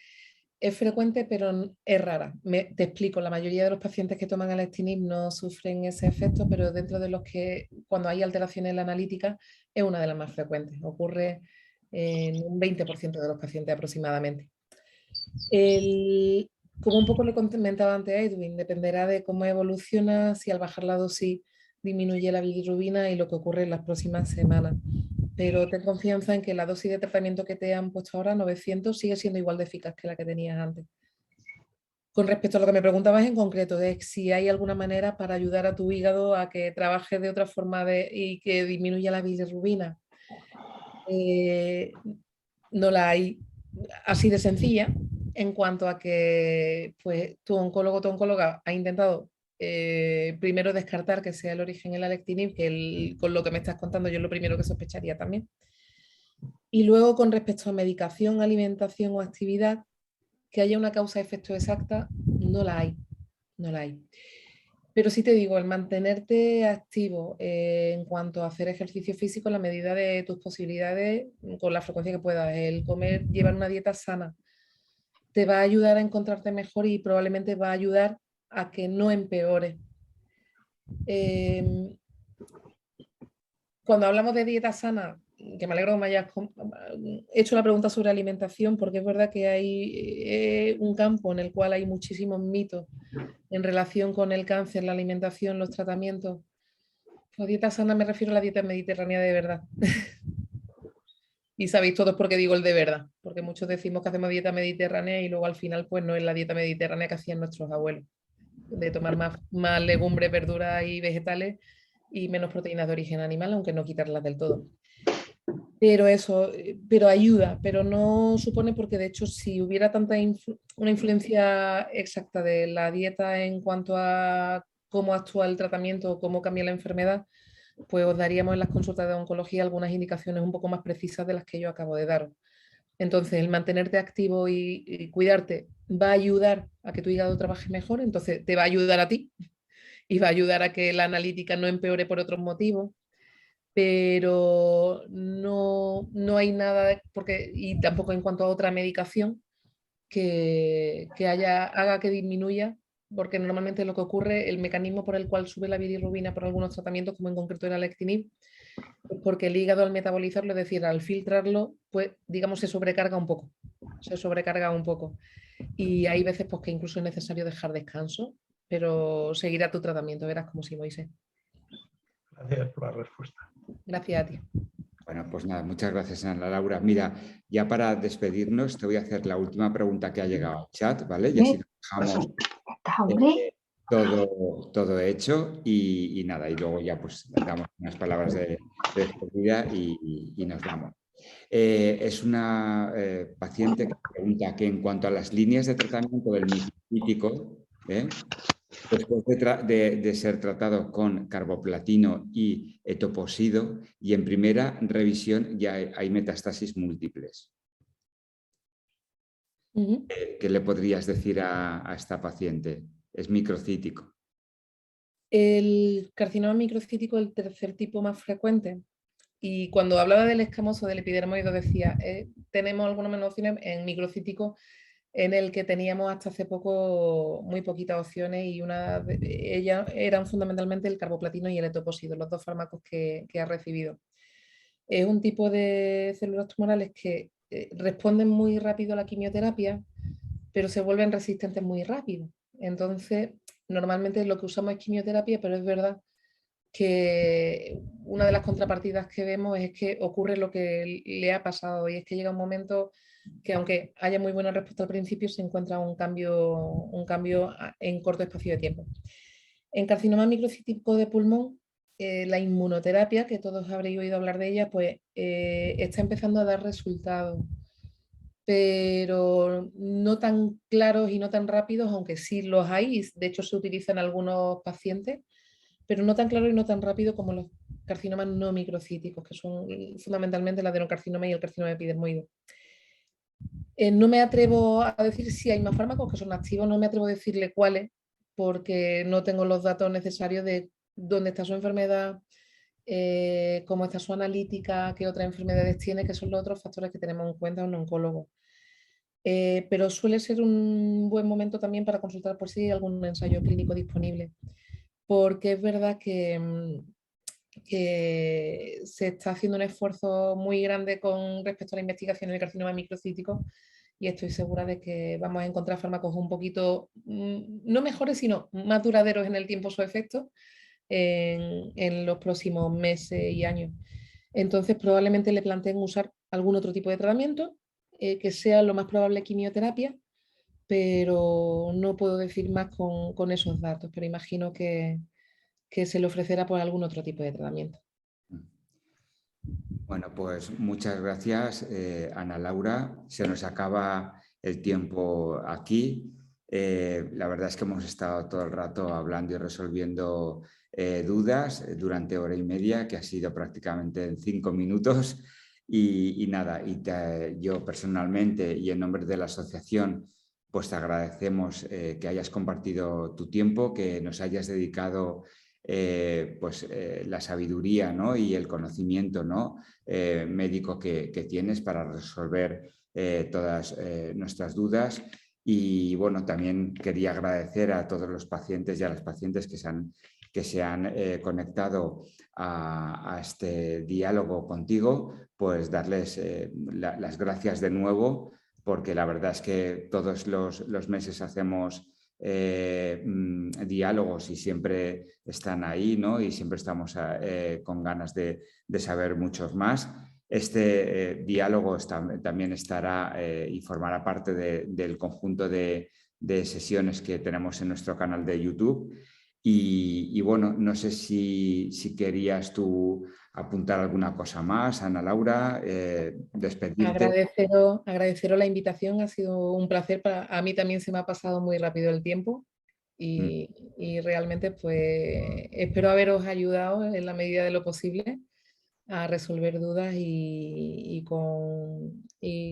Es frecuente, pero es rara. Te explico, la mayoría de los pacientes que toman Alectinib no sufren ese efecto, pero dentro de los que, cuando hay alteraciones en la analítica, es una de las más frecuentes. Ocurre en un 20% de los pacientes aproximadamente. Como un poco le comentaba antes a Edwin, dependerá de cómo evoluciona, si al bajar la dosis disminuye la bilirrubina y lo que ocurre en las próximas semanas. Pero ten confianza en que la dosis de tratamiento que te han puesto ahora, 900, sigue siendo igual de eficaz que la que tenías antes. Con respecto a lo que me preguntabas en concreto, de si hay alguna manera para ayudar a tu hígado a que trabaje de otra forma y que disminuya la bilirrubina, no la hay así de sencilla, en cuanto a que pues, tu oncólogo o tu oncóloga ha intentado primero descartar que sea el origen el Alectinib, que con lo que me estás contando yo es lo primero que sospecharía también. Y luego con respecto a medicación, alimentación o actividad, que haya una causa-efecto exacta, no la hay. No la hay. Pero sí te digo, el mantenerte activo en cuanto a hacer ejercicio físico en la medida de tus posibilidades, con la frecuencia que puedas, el comer, llevar una dieta sana, te va a ayudar a encontrarte mejor y probablemente va a ayudar a que no empeore. Cuando hablamos de dieta sana, que me alegro que me hayas hecho la pregunta sobre alimentación, porque es verdad que hay un campo en el cual hay muchísimos mitos en relación con el cáncer, la alimentación, los tratamientos. Pues dieta sana me refiero a la dieta mediterránea de verdad. Y sabéis todos por qué digo el de verdad, porque muchos decimos que hacemos dieta mediterránea y luego al final pues no es la dieta mediterránea que hacían nuestros abuelos, de tomar más legumbres, verduras y vegetales y menos proteínas de origen animal, aunque no quitarlas del todo. Pero eso, pero ayuda, pero no supone, porque de hecho si hubiera una influencia exacta de la dieta en cuanto a cómo actúa el tratamiento o cómo cambia la enfermedad, pues os daríamos en las consultas de oncología algunas indicaciones un poco más precisas de las que yo acabo de daros. Entonces, el mantenerte activo y cuidarte va a ayudar a que tu hígado trabaje mejor, entonces te va a ayudar a ti y va a ayudar a que la analítica no empeore por otros motivos, pero no hay nada, y tampoco en cuanto a otra medicación que haga que disminuya, porque normalmente lo que ocurre, el mecanismo por el cual sube la bilirrubina por algunos tratamientos, como en concreto el Alectinib, es porque el hígado al metabolizarlo, es decir, al filtrarlo, pues digamos se sobrecarga un poco. Y hay veces pues, que incluso es necesario dejar descanso, pero seguirá tu tratamiento, verás como si, Moisés. Gracias por la respuesta. Gracias a ti. Bueno, pues nada, muchas gracias, Ana Laura. Mira, ya para despedirnos, te voy a hacer la última pregunta que ha llegado al chat, ¿vale? Y así nos dejamos todo hecho y nada, y luego ya pues damos unas palabras de despedida y nos vamos. Es una paciente que pregunta que en cuanto a las líneas de tratamiento del microcítico, después de ser tratado con carboplatino y etoposido, y en primera revisión ya hay metástasis múltiples. ¿Qué le podrías decir a esta paciente? Es microcítico. El carcinoma microcítico es el tercer tipo más frecuente. Y cuando hablaba del escamoso, del epidermoide, decía, tenemos algunas menos opciones en microcítico, en el que teníamos hasta hace poco muy poquitas opciones, y una de ellas eran fundamentalmente el carboplatino y el etoposido, los dos fármacos que ha recibido. Es un tipo de células tumorales que responden muy rápido a la quimioterapia, pero se vuelven resistentes muy rápido. Entonces, normalmente lo que usamos es quimioterapia, pero es verdad que una de las contrapartidas que vemos es que ocurre lo que le ha pasado, y es que llega un momento que, aunque haya muy buena respuesta al principio, se encuentra un cambio en corto espacio de tiempo. En carcinoma microcítico de pulmón, la inmunoterapia, que todos habréis oído hablar de ella, pues está empezando a dar resultados, pero no tan claros y no tan rápidos, aunque sí los hay, de hecho se utilizan en algunos pacientes, pero no tan claro y no tan rápido como los carcinomas no microcíticos, que son fundamentalmente el adenocarcinoma y el carcinoma epidermoide. No me atrevo a decir si hay más fármacos que son activos, no me atrevo a decirle cuáles, porque no tengo los datos necesarios de dónde está su enfermedad, cómo está su analítica, qué otras enfermedades tiene, que son los otros factores que tenemos en cuenta un oncólogo. Pero suele ser un buen momento también para consultar por si hay algún ensayo clínico disponible, porque es verdad que se está haciendo un esfuerzo muy grande con respecto a la investigación del carcinoma microcítico, y estoy segura de que vamos a encontrar fármacos un poquito, no mejores, sino más duraderos en el tiempo su efecto en los próximos meses y años. Entonces probablemente le planteen usar algún otro tipo de tratamiento, que sea lo más probable quimioterapia, pero no puedo decir más con esos datos, pero imagino que se le ofrecerá por algún otro tipo de tratamiento. Bueno, pues muchas gracias, Ana Laura. Se nos acaba el tiempo aquí. La verdad es que hemos estado todo el rato hablando y resolviendo dudas durante hora y media, que ha sido prácticamente en 5 minutos. Y nada, yo personalmente y en nombre de la asociación, pues te agradecemos que hayas compartido tu tiempo, que nos hayas dedicado la sabiduría, ¿no?, y el conocimiento, ¿no?, médico que tienes para resolver todas nuestras dudas. Y bueno, también quería agradecer a todos los pacientes y a las pacientes que se han conectado a este diálogo contigo, pues darles las gracias de nuevo, porque la verdad es que todos los meses hacemos diálogos y siempre están ahí, ¿no?, y siempre estamos con ganas de saber muchos más. Este diálogo también estará y formará parte del conjunto de sesiones que tenemos en nuestro canal de YouTube. Y bueno, no sé si querías tú apuntar alguna cosa más, Ana Laura, despedirte. Agradeceros la invitación, ha sido un placer. A mí también se me ha pasado muy rápido el tiempo, y realmente pues espero haberos ayudado en la medida de lo posible a resolver dudas y con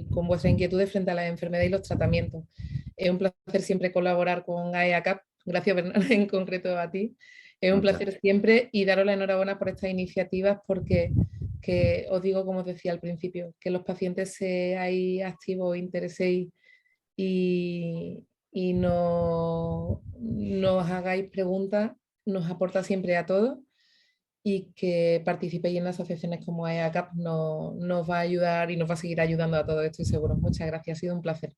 vuestras inquietudes frente a la enfermedad y los tratamientos. Es un placer siempre colaborar con AEACAP. Gracias, Bernardo, en concreto a ti. Es un placer siempre, y daros la enhorabuena por estas iniciativas, porque os digo, como os decía al principio, que los pacientes seáis activos, intereséis y nos hagáis preguntas, nos aporta siempre a todos, y que participéis en asociaciones como AEACAP nos va a ayudar y nos va a seguir ayudando a todos, estoy seguro. Muchas gracias, ha sido un placer.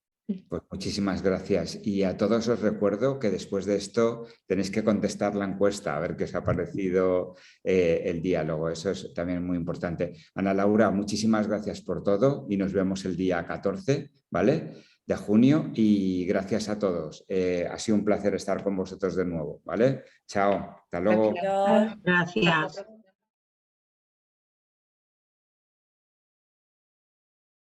Pues muchísimas gracias. Y a todos os recuerdo que después de esto tenéis que contestar la encuesta, a ver qué os ha parecido el diálogo. Eso es también muy importante. Ana Laura, muchísimas gracias por todo, y nos vemos el día 14, ¿vale?, de junio, y gracias a todos. Ha sido un placer estar con vosotros de nuevo, ¿vale? Chao, hasta luego. Gracias.